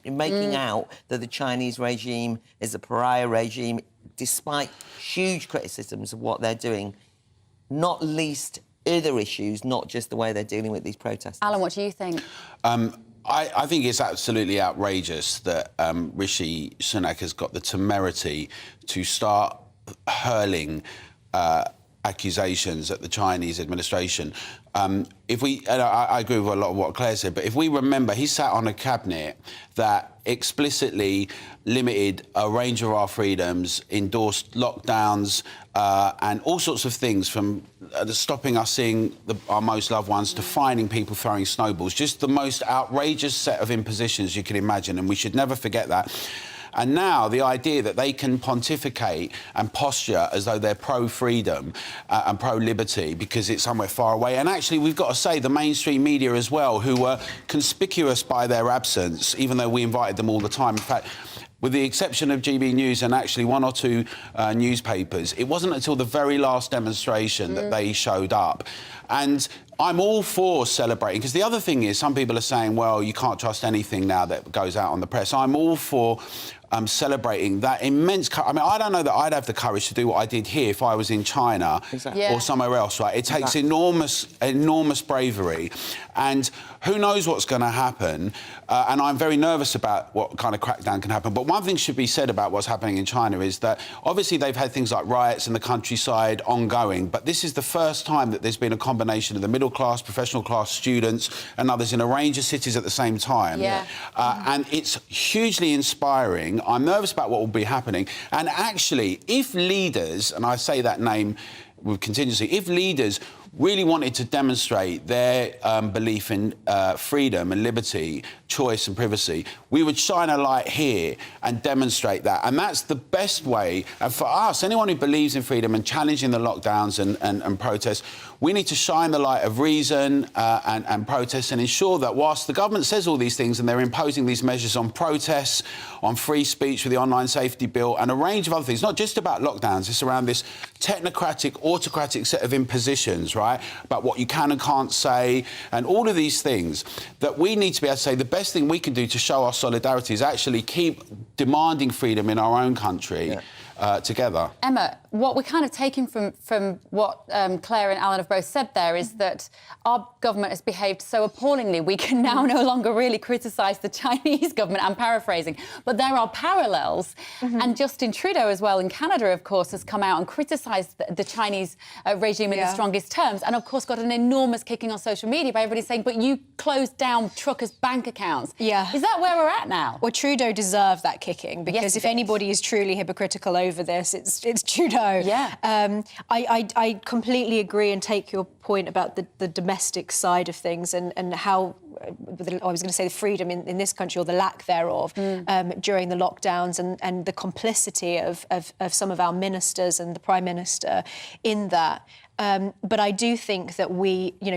making out that the Chinese regime is a pariah regime, despite huge criticisms of what they're doing, not least other issues, not just the way they're dealing with these protests. Alan, what do you think? I think it's absolutely outrageous that Rishi Sunak has got the temerity to start hurling accusations at the Chinese administration. I agree with a lot of what Claire said, but if we remember, he sat on a cabinet that explicitly limited a range of our freedoms, endorsed lockdowns and all sorts of things, from stopping us seeing our most loved ones to fining people throwing snowballs. Just the most outrageous set of impositions you can imagine, and we should never forget that. And now the idea that they can pontificate and posture as though they're pro-freedom and pro-liberty because it's somewhere far away. And actually, we've got to say, the mainstream media as well, who were conspicuous by their absence, even though we invited them all the time. In fact, with the exception of GBNews and actually one or two newspapers, it wasn't until the very last demonstration that they showed up. And I'm all for celebrating, because the other thing is, some people are saying, well, you can't trust anything now that goes out on the press. I'm all for celebrating that immense... I mean, I don't know that I'd have the courage to do what I did here if I was in China or somewhere else, right? It takes enormous bravery, and who knows what's going to happen, and I'm very nervous about what kind of crackdown can happen. But one thing should be said about what's happening in China is that obviously they've had things like riots in the countryside ongoing, but this is the first time that there's been a combination of the middle class, professional class, students and others in a range of cities at the same time. And it's hugely inspiring. I'm nervous about what will be happening. And actually, if leaders, and I say that name with contingency, if leaders really wanted to demonstrate their belief in freedom and liberty, choice and privacy, we would shine a light here and demonstrate that. And that's the best way. And for us, anyone who believes in freedom and challenging the lockdowns and protests, we need to shine the light of reason and protest and ensure that whilst the government says all these things and they're imposing these measures on protests, on free speech with the online safety bill and a range of other things, not just about lockdowns, it's around this technocratic, autocratic set of impositions, right, about what you can and can't say and all of these things, that we need to be able to say the best thing we can do to show our solidarity is actually keep demanding freedom in our own country together. Emma, what we're kind of taking from what Claire and Alan have both said there is that our government has behaved so appallingly, we can now no longer really criticise the Chinese government. I'm paraphrasing, but there are parallels. And Justin Trudeau as well in Canada, of course, has come out and criticised the Chinese regime in the strongest terms, and of course got an enormous kicking on social media by everybody saying, but you closed down truckers' bank accounts. Yeah. Is that where we're at now? Well, Trudeau deserved that kicking, because if anybody is truly hypocritical over this, it's Trudeau. Yeah. I completely agree and take your point about the domestic side of things and how, I was going to say the freedom in this country, or the lack thereof, during the lockdowns, and the complicity of some of our ministers and the Prime Minister in that. But I do think that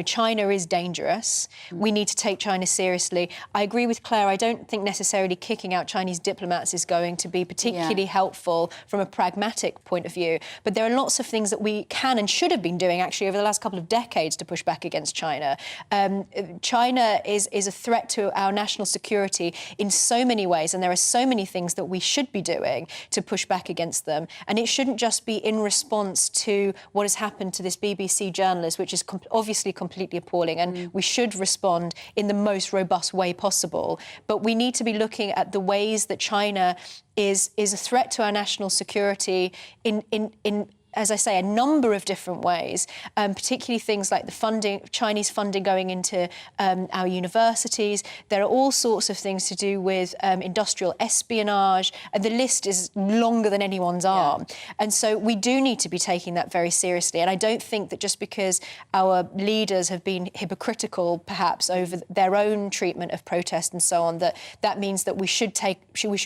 China is dangerous. We need to take China seriously. I agree with Claire. I don't think necessarily kicking out Chinese diplomats is going to be particularly helpful from a pragmatic point of view. But there are lots of things that we can and should have been doing, actually, over the last couple of decades to push back against China. China is a threat to our national security in so many ways, and there are so many things that we should be doing to push back against them. And it shouldn't just be in response to what has happened to this BBC journalist, which is obviously completely appalling, and we should respond in the most robust way possible. But we need to be looking at the ways that China is a threat to our national security in as I say, a number of different ways, particularly things like the funding, Chinese funding going into our universities. There are all sorts of things to do with industrial espionage, and the list is longer than anyone's arm. And so we do need to be taking that very seriously. And I don't think that just because our leaders have been hypocritical, perhaps, over their own treatment of protest and so on, that means that we should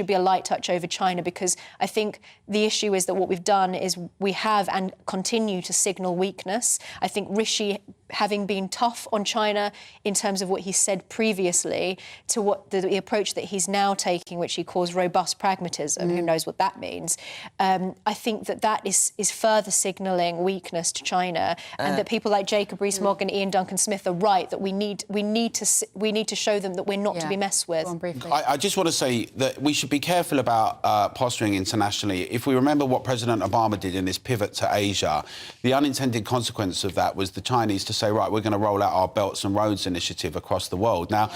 be a light touch over China, because I think the issue is that what we've done is we have and continue to signal weakness. I think Rishi, having been tough on China in terms of what he said previously, to what the approach that he's now taking, which he calls robust pragmatism, who knows what that means, I think that is further signalling weakness to China, and that people like Jacob Rees-Mogg and Ian Duncan-Smith are right, that we need to show them that we're not to be messed with. I just want to say that we should be careful about posturing internationally. If we remember what President Obama did in this pivot to Asia, the unintended consequence of that was the Chinese to say, right, we're going to roll out our Belts and Roads initiative across the world. Now,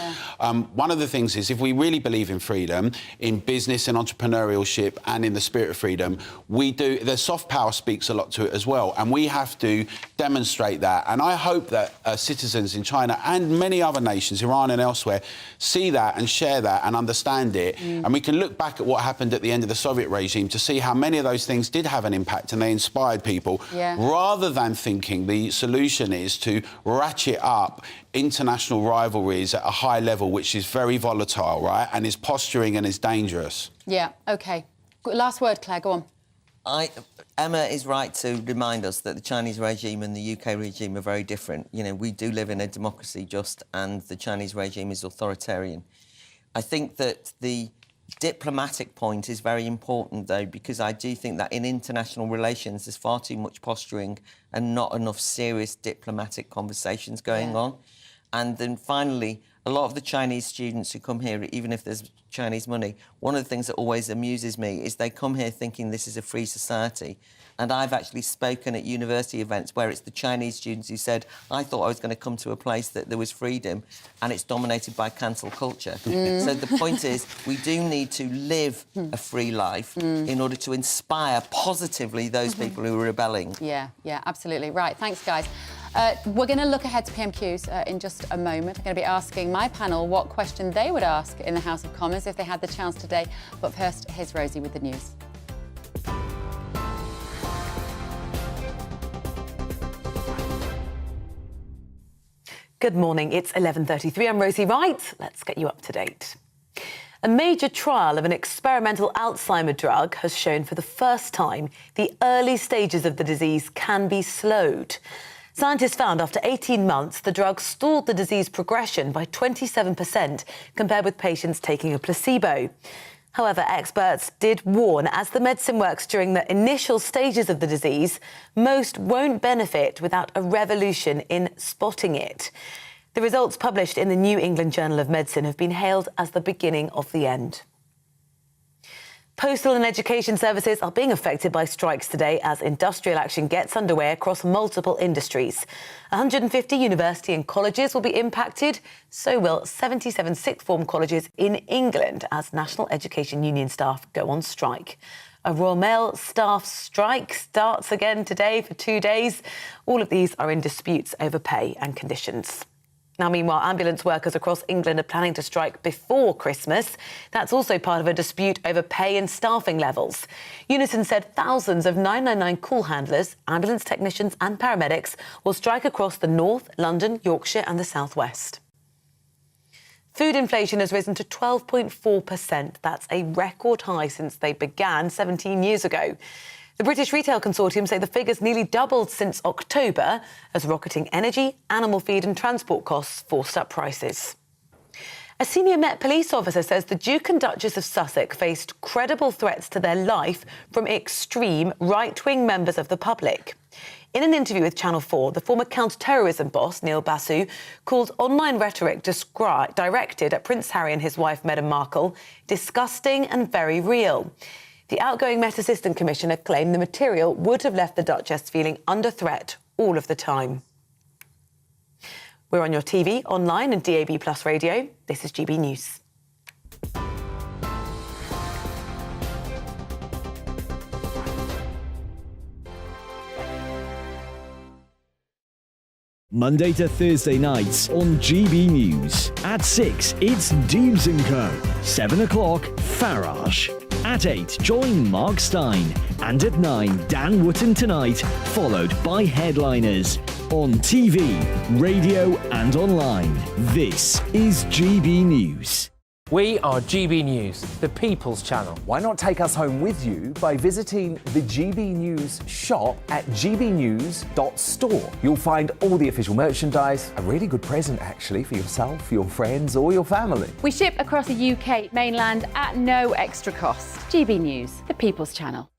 one of the things is, if we really believe in freedom, in business and entrepreneurship, and in the spirit of freedom, the soft power speaks a lot to it as well, and we have to demonstrate that. And I hope that citizens in China and many other nations, Iran and elsewhere, see that and share that and understand it. And we can look back at what happened at the end of the Soviet regime to see how many of those things did have an impact, and they inspired people, rather than thinking the solution is to ratchet up international rivalries at a high level, which is very volatile, right, and is posturing and is dangerous. Yeah, OK. Last word, Claire, go on. Emma is right to remind us that the Chinese regime and the UK regime are very different. You know, we do live in a democracy, and the Chinese regime is authoritarian. I think that the diplomatic point is very important, though, because I do think that in international relations there's far too much posturing and not enough serious diplomatic conversations going on. And then finally, a lot of the Chinese students who come here, even if there's Chinese money, one of the things that always amuses me is they come here thinking this is a free society. And I've actually spoken at university events where it's the Chinese students who said, I thought I was going to come to a place that there was freedom, and it's dominated by cancel culture. So the point is, we do need to live a free life in order to inspire positively those people who are rebelling. Yeah, absolutely. Right, thanks, guys. We're going to look ahead to PMQs in just a moment. I'm going to be asking my panel what question they would ask in the House of Commons if they had the chance today. But first, here's Rosie with the news. Good morning, it's 11:33. I'm Rosie Wright. Let's get you up to date. A major trial of an experimental Alzheimer drug has shown for the first time the early stages of the disease can be slowed. Scientists found after 18 months the drug stalled the disease progression by 27% compared with patients taking a placebo. However, experts did warn, as the medicine works during the initial stages of the disease, most won't benefit without a revolution in spotting it. The results published in the New England Journal of Medicine have been hailed as the beginning of the end. Postal and education services are being affected by strikes today as industrial action gets underway across multiple industries. 150 university and colleges will be impacted, so will 77 sixth form colleges in England as National Education Union staff go on strike. A Royal Mail staff strike starts again today for 2 days. All of these are in disputes over pay and conditions. Now, meanwhile, ambulance workers across England are planning to strike before Christmas. That's also part of a dispute over pay and staffing levels. Unison said thousands of 999 call handlers, ambulance technicians and paramedics will strike across the North, London, Yorkshire and the South West. Food inflation has risen to 12.4%. That's a record high since they began 17 years ago. The British Retail Consortium say the figures nearly doubled since October as rocketing energy, animal feed and transport costs forced up prices. A senior Met police officer says the Duke and Duchess of Sussex faced credible threats to their life from extreme right-wing members of the public. In an interview with Channel 4, the former counter-terrorism boss, Neil Basu, called online rhetoric directed at Prince Harry and his wife Meghan Markle disgusting and very real. The outgoing Met Assistant Commissioner claimed the material would have left the Duchess feeling under threat all of the time. We're on your TV, online and DAB+ radio. This is GB News. Monday to Thursday nights on GB News. At 6, it's Deebs & Co. 7 o'clock, Farage. At 8, join Mark Stein. And at 9, Dan Wootton Tonight, followed by Headliners. On TV, radio and online. This is GB News. We are GB News, the People's Channel. Why not take us home with you by visiting the GB News shop at gbnews.store. You'll find all the official merchandise, a really good present actually for yourself, your friends or your family. We ship across the UK mainland at no extra cost. GB News, the People's Channel.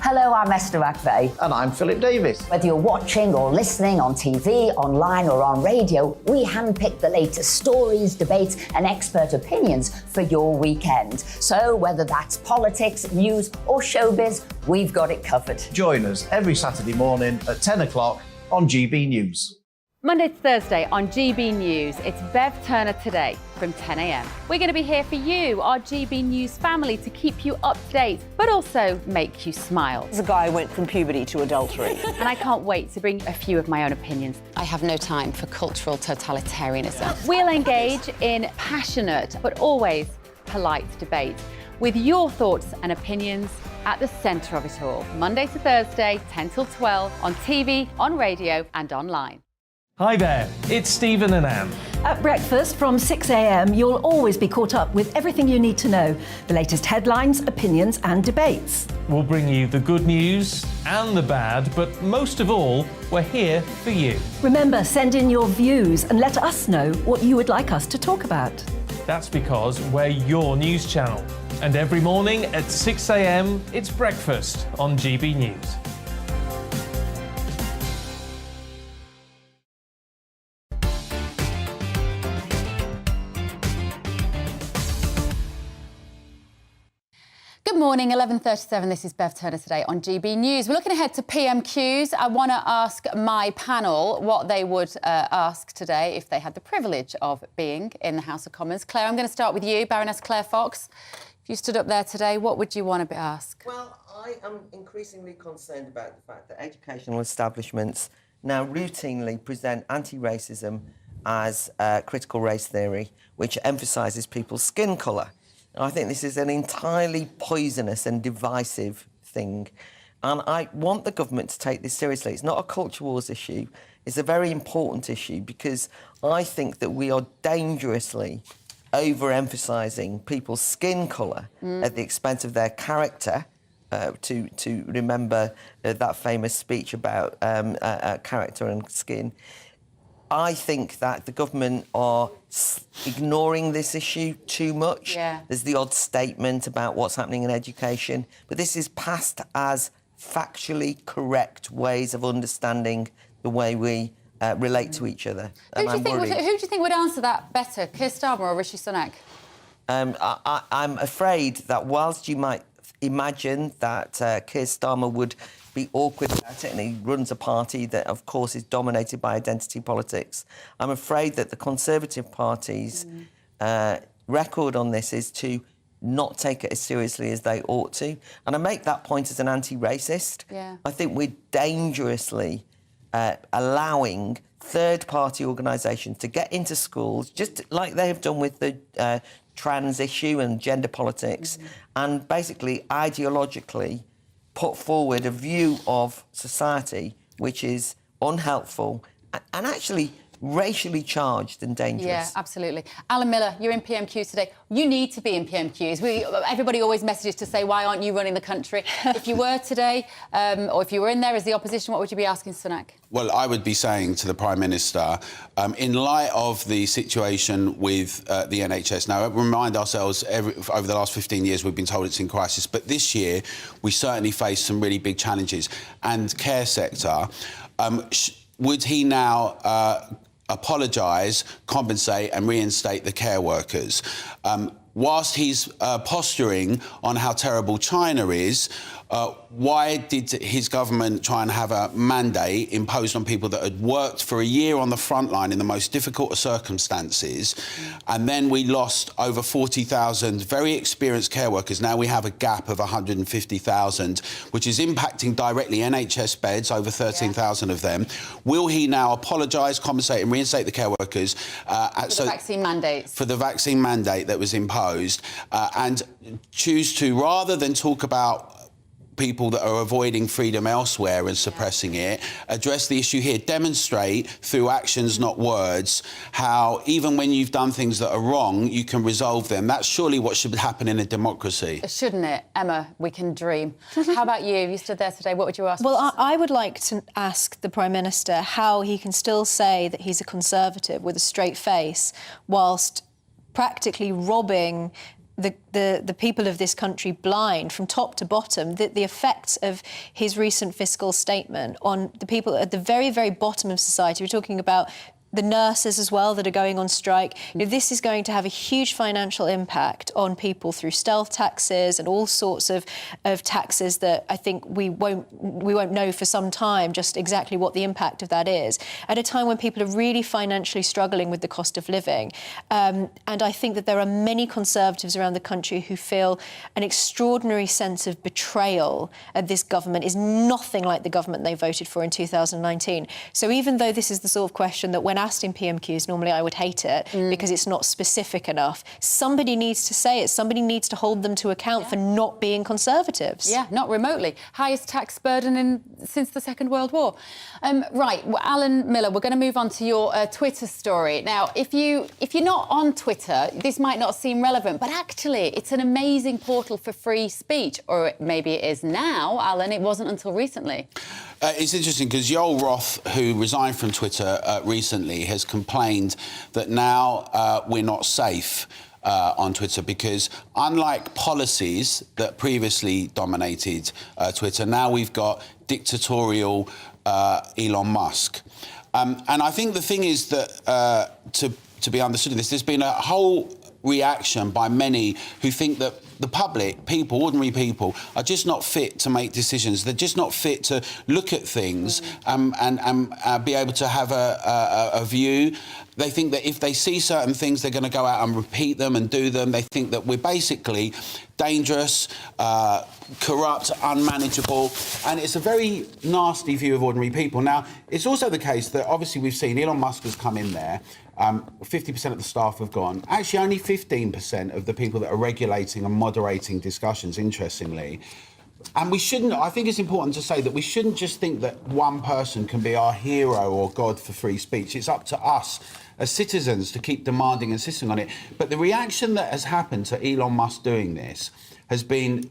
Hello, I'm Esther McVeigh. And I'm Philip Davis. Whether you're watching or listening on TV, online or on radio, we handpick the latest stories, debates and expert opinions for your weekend. So whether that's politics, news or showbiz, we've got it covered. Join us every Saturday morning at 10 o'clock on GB News. Monday to Thursday on GB News, it's Bev Turner Today from 10 a.m. We're going to be here for you, our GB News family, to keep you up to date, but also make you smile. The guy went from puberty to adultery. And I can't wait to bring a few of my own opinions. I have no time for cultural totalitarianism. We'll engage in passionate, but always polite debate with your thoughts and opinions at the centre of it all. Monday to Thursday, 10 till 12, on TV, on radio and online. Hi there, it's Stephen and Anne. At breakfast from 6 a.m, you'll always be caught up with everything you need to know, the latest headlines, opinions and debates. We'll bring you the good news and the bad, but most of all, we're here for you. Remember, send in your views and let us know what you would like us to talk about. That's because we're your news channel. And every morning at 6 a.m, it's breakfast on GB News. Good morning, 11:37. This is Bev Turner Today on GB News. We're looking ahead to PMQs. I want to ask my panel what they would ask today if they had the privilege of being in the House of Commons. Claire, I'm going to start with you, Baroness Claire Fox. If you stood up there today, what would you want to ask? Well, I am increasingly concerned about the fact that educational establishments now routinely present anti-racism as critical race theory, which emphasises people's skin colour. I think this is an entirely poisonous and divisive thing. And I want the government to take this seriously. It's not a culture wars issue. It's a very important issue because I think that we are dangerously overemphasising people's skin colour at the expense of their character. To remember that famous speech about character and skin. I think that the government are ignoring this issue too much. Yeah. There's the odd statement about what's happening in education, but this is passed as factually correct ways of understanding the way we relate to each other. Who do you think would answer that better, Keir Starmer or Rishi Sunak? I'm afraid that whilst you might imagine that Keir Starmer would be awkward about it, and he runs a party that, of course, is dominated by identity politics. I'm afraid that the Conservative Party's record on this is to not take it as seriously as they ought to. And I make that point as an anti-racist. Yeah. I think we're dangerously allowing third-party organisations to get into schools, just like they have done with the trans issue and gender politics, and basically ideologically put forward a view of society which is unhelpful and actually racially charged and dangerous. Yeah, absolutely. Alan Miller, you're in PMQs today. You need to be in PMQs. Everybody always messages to say, why aren't you running the country? If you were today, or if you were in there as the opposition, what would you be asking Sunak? Well, I would be saying to the Prime Minister, in light of the situation with the NHS, now, remind ourselves, over the last 15 years, we've been told it's in crisis, but this year, we certainly face some really big challenges. And care sector, would he now apologise, compensate and reinstate the care workers? Whilst he's posturing on how terrible China is, why did his government try and have a mandate imposed on people that had worked for a year on the front line in the most difficult of circumstances? And then we lost over 40,000 very experienced care workers. Now we have a gap of 150,000, which is impacting directly NHS beds, over 13,000 of them. Will he now apologise, compensate and reinstate the care workers? For the vaccine mandates. For the vaccine mandate that was imposed, and choose to, rather than talk about people that are avoiding freedom elsewhere and suppressing it, address the issue here, demonstrate through actions, not words, how even when you've done things that are wrong, you can resolve them. That's surely what should happen in a democracy. Shouldn't it? Emma, we can dream. How about you? You stood there today. What would you ask? Well, I would like to ask the Prime Minister how he can still say that he's a Conservative with a straight face whilst practically robbing the people of this country blind from top to bottom. The effects of his recent fiscal statement on the people at the very, very bottom of society. We're talking about the nurses as well that are going on strike. You know, this is going to have a huge financial impact on people through stealth taxes and all sorts of taxes that I think we won't know for some time just exactly what the impact of that is, at a time when people are really financially struggling with the cost of living. And I think that there are many Conservatives around the country who feel an extraordinary sense of betrayal at this government is nothing like the government they voted for in 2019. So even though this is the sort of question that when asked in PMQs, normally I would hate it because it's not specific enough. Somebody needs to say it. Somebody needs to hold them to account for not being Conservatives. Yeah, not remotely. Highest tax burden since the Second World War. Right, well, Alan Miller, we're going to move on to your Twitter story. Now, if you're not on Twitter, this might not seem relevant, but actually it's an amazing portal for free speech. Or maybe it is now, Alan. It wasn't until recently. It's interesting because Joel Roth, who resigned from Twitter recently, has complained that now we're not safe on Twitter because unlike policies that previously dominated Twitter, now we've got dictatorial Elon Musk. And I think the thing is that, to be understood in this, there's been a whole reaction by many who think that the public, people, ordinary people, are just not fit to make decisions. They're just not fit to look at things and be able to have a view. They think that if they see certain things, they're going to go out and repeat them and do them. They think that we're basically dangerous, corrupt, unmanageable, and it's a very nasty view of ordinary people. Now, it's also the case that obviously we've seen Elon Musk has come in there. 50% of the staff have gone. Actually, only 15% of the people that are regulating and moderating discussions, interestingly. And we shouldn't, I think it's important to say that we shouldn't just think that one person can be our hero or God for free speech. It's up to us as citizens to keep demanding and insisting on it. But the reaction that has happened to Elon Musk doing this has been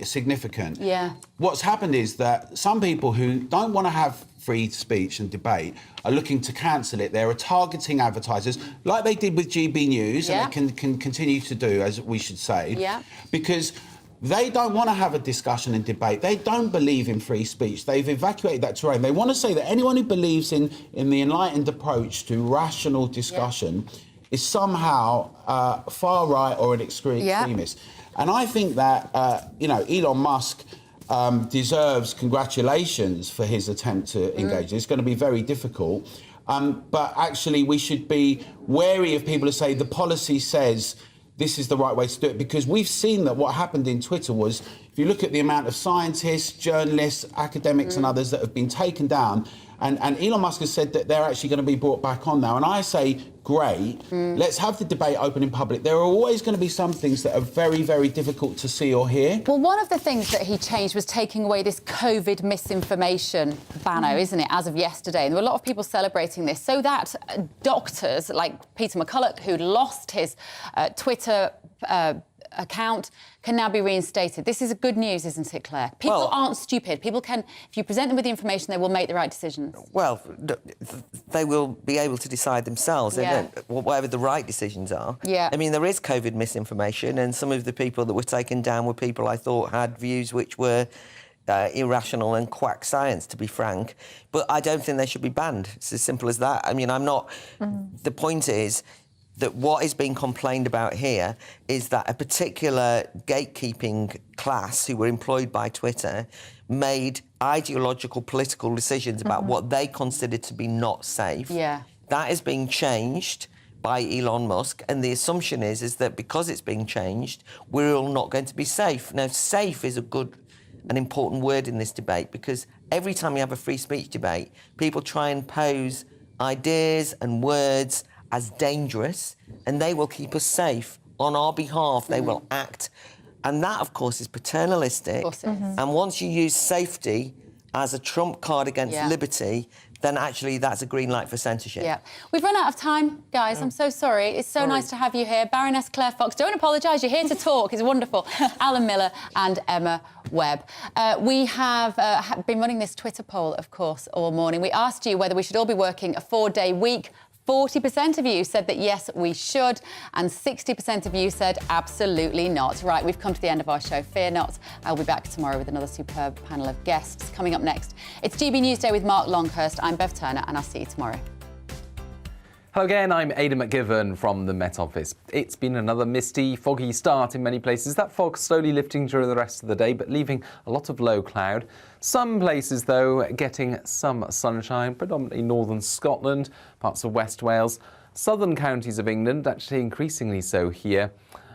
significant. Yeah. What's happened is that some people who don't want to have free speech and debate are looking to cancel it. They're targeting advertisers like they did with GBNews, and they can continue to do, as we should say, because they don't want to have a discussion and debate. They don't believe in free speech. They've evacuated that terrain. They want to say that anyone who believes in the enlightened approach to rational discussion is somehow far right or an extremist. And I think that, Elon Musk deserves congratulations for his attempt to engage. It's going to be very difficult. But actually, we should be wary of people who say the policy says this is the right way to do it, because we've seen that what happened in Twitter was, if you look at the amount of scientists, journalists, academics and others that have been taken down, and Elon Musk has said that they're actually going to be brought back on now. And I say, great, let's have the debate open in public. There are always going to be some things that are very, very difficult to see or hear. Well, one of the things that he changed was taking away this COVID misinformation banner, isn't it, as of yesterday? And there were a lot of people celebrating this, so that doctors like Peter McCulloch, who lost his Twitter account, can now be reinstated. This is good news, isn't it, Claire? People aren't stupid. People can, if you present them with the information, they will make the right decisions. Well, they will be able to decide themselves, whatever the right decisions are. Yeah. I mean, there is COVID misinformation, and some of the people that were taken down were people I thought had views which were irrational and quack science, to be frank. But I don't think they should be banned. It's as simple as that. I mean, I'm not... The point is that what is being complained about here is that a particular gatekeeping class who were employed by Twitter made ideological political decisions about what they considered to be not safe. Yeah. That is being changed by Elon Musk, and the assumption is that because it's being changed, we're all not going to be safe. Now, safe is an important word in this debate, because every time you have a free speech debate, people try and pose ideas and words as dangerous, and they will keep us safe on our behalf. They will act. And that, of course, is paternalistic. Of course it is. And once you use safety as a trump card against liberty, then actually that's a green light for censorship. Yeah. We've run out of time, guys. I'm so sorry. It's so nice to have you here. Baroness Claire Fox, don't apologise. You're here to talk. It's wonderful. Alan Miller and Emma Webb. We have been running this Twitter poll, of course, all morning. We asked you whether we should all be working a 4-day week. 40% of you said that yes, we should, and 60% of you said absolutely not. Right, we've come to the end of our show. Fear not, I'll be back tomorrow with another superb panel of guests. Coming up next, it's GB News Day with Mark Longhurst. I'm Bev Turner, and I'll see you tomorrow. Hello again, I'm Aidan McGivern from the Met Office. It's been another misty, foggy start in many places. That fog slowly lifting during the rest of the day, but leaving a lot of low cloud. Some places, though, getting some sunshine, predominantly northern Scotland, parts of West Wales, southern counties of England, actually increasingly so here.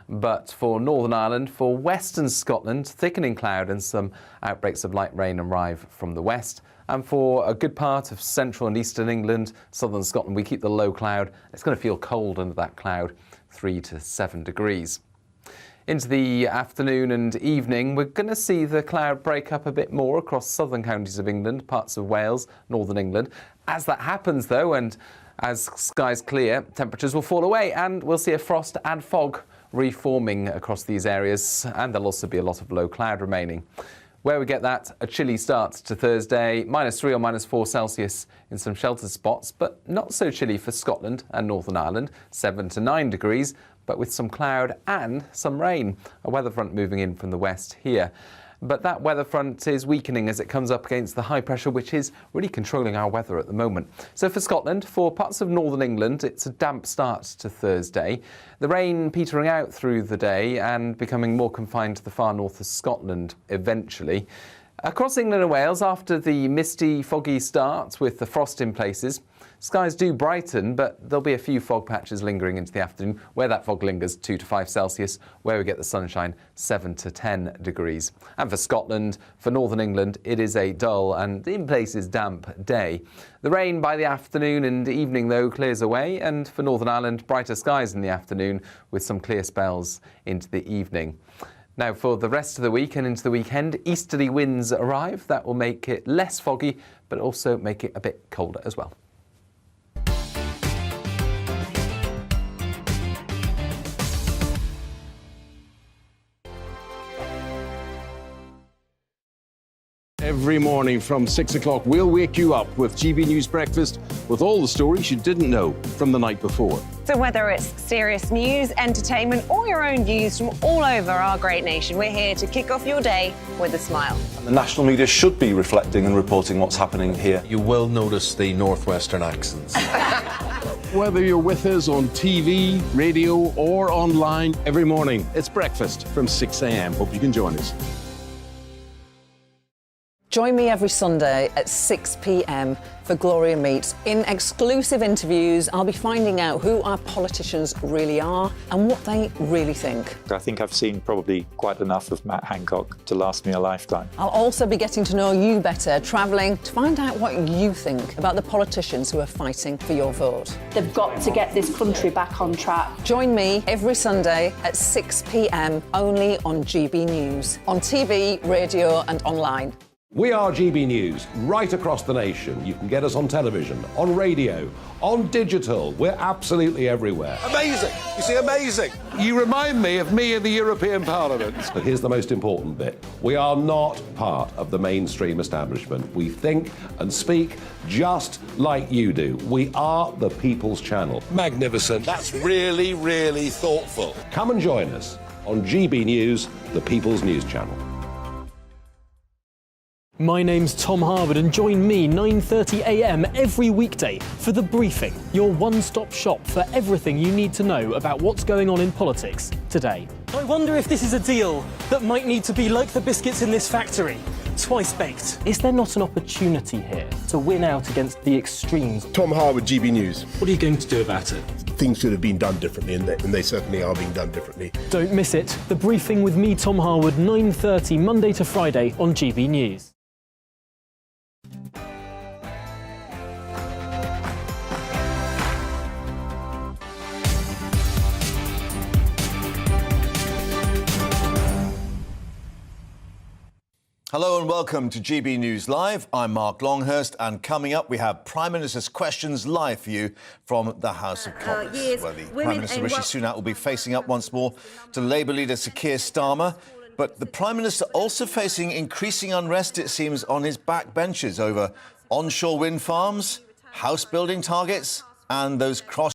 But for Northern Ireland, for western Scotland, thickening cloud and some outbreaks of light rain arrive from the west. And for a good part of central and eastern England, southern Scotland, we keep the low cloud. It's going to feel cold under that cloud, 3 to 7 degrees. Into the afternoon and evening, we're going to see the cloud break up a bit more across southern counties of England, parts of Wales, northern England. As that happens, though, and as skies clear, temperatures will fall away, and we'll see a frost and fog reforming across these areas, and there'll also be a lot of low cloud remaining. Where we get that, a chilly start to Thursday, -3 or -4 Celsius in some sheltered spots, but not so chilly for Scotland and Northern Ireland, 7 to 9 degrees, but with some cloud and some rain. A weather front moving in from the west here. But that weather front is weakening as it comes up against the high pressure, which is really controlling our weather at the moment. So for Scotland, for parts of northern England, it's a damp start to Thursday. The rain petering out through the day and becoming more confined to the far north of Scotland eventually. Across England and Wales, after the misty, foggy start with the frost in places, skies do brighten, but there'll be a few fog patches lingering into the afternoon. Where that fog lingers, 2 to 5 Celsius. Where we get the sunshine, 7 to 10 degrees. And for Scotland, for northern England, it is a dull and in places damp day. The rain by the afternoon and evening, though, clears away. And for Northern Ireland, brighter skies in the afternoon with some clear spells into the evening. Now, for the rest of the week and into the weekend, easterly winds arrive. That will make it less foggy, but also make it a bit colder as well. Every morning from 6 o'clock, we'll wake you up with GB News Breakfast with all the stories you didn't know from the night before. So whether it's serious news, entertainment, or your own views from all over our great nation, we're here to kick off your day with a smile. The national media should be reflecting and reporting what's happening here. You will notice the northwestern accents. Whether you're with us on TV, radio, or online, every morning, it's breakfast from 6 a.m. Hope you can join us. Join me every Sunday at 6 p.m. for Gloria Meets. In exclusive interviews, I'll be finding out who our politicians really are and what they really think. I think I've seen probably quite enough of Matt Hancock to last me a lifetime. I'll also be getting to know you better, travelling to find out what you think about the politicians who are fighting for your vote. They've got to get this country back on track. Join me every Sunday at 6 p.m. only on GB News, on TV, radio and online. We are GB News, right across the nation. You can get us on television, on radio, on digital. We're absolutely everywhere. Amazing! You see, amazing! You remind me of me in the European Parliament. But here's the most important bit. We are not part of the mainstream establishment. We think and speak just like you do. We are the People's Channel. Magnificent. That's really, really thoughtful. Come and join us on GB News, the People's News Channel. My name's Tom Harwood and join me 9:30 a.m. every weekday for The Briefing, your one-stop shop for everything you need to know about what's going on in politics today. I wonder if this is a deal that might need to be like the biscuits in this factory, twice baked. Is there not an opportunity here to win out against the extremes? Tom Harwood, GB News. What are you going to do about it? Things should have been done differently, and they certainly are being done differently. Don't miss it. The Briefing with me, Tom Harwood, 9:30 Monday to Friday on GB News. Hello and welcome to GB News Live. I'm Mark Longhurst, and coming up we have Prime Minister's Questions live for you from the House of Commons, where the Prime Minister Rishi Sunak will be facing up once more to Labour leader Sir Keir Starmer. But the Prime Minister also facing increasing unrest, it seems, on his backbenches over onshore wind farms, house building targets and those cross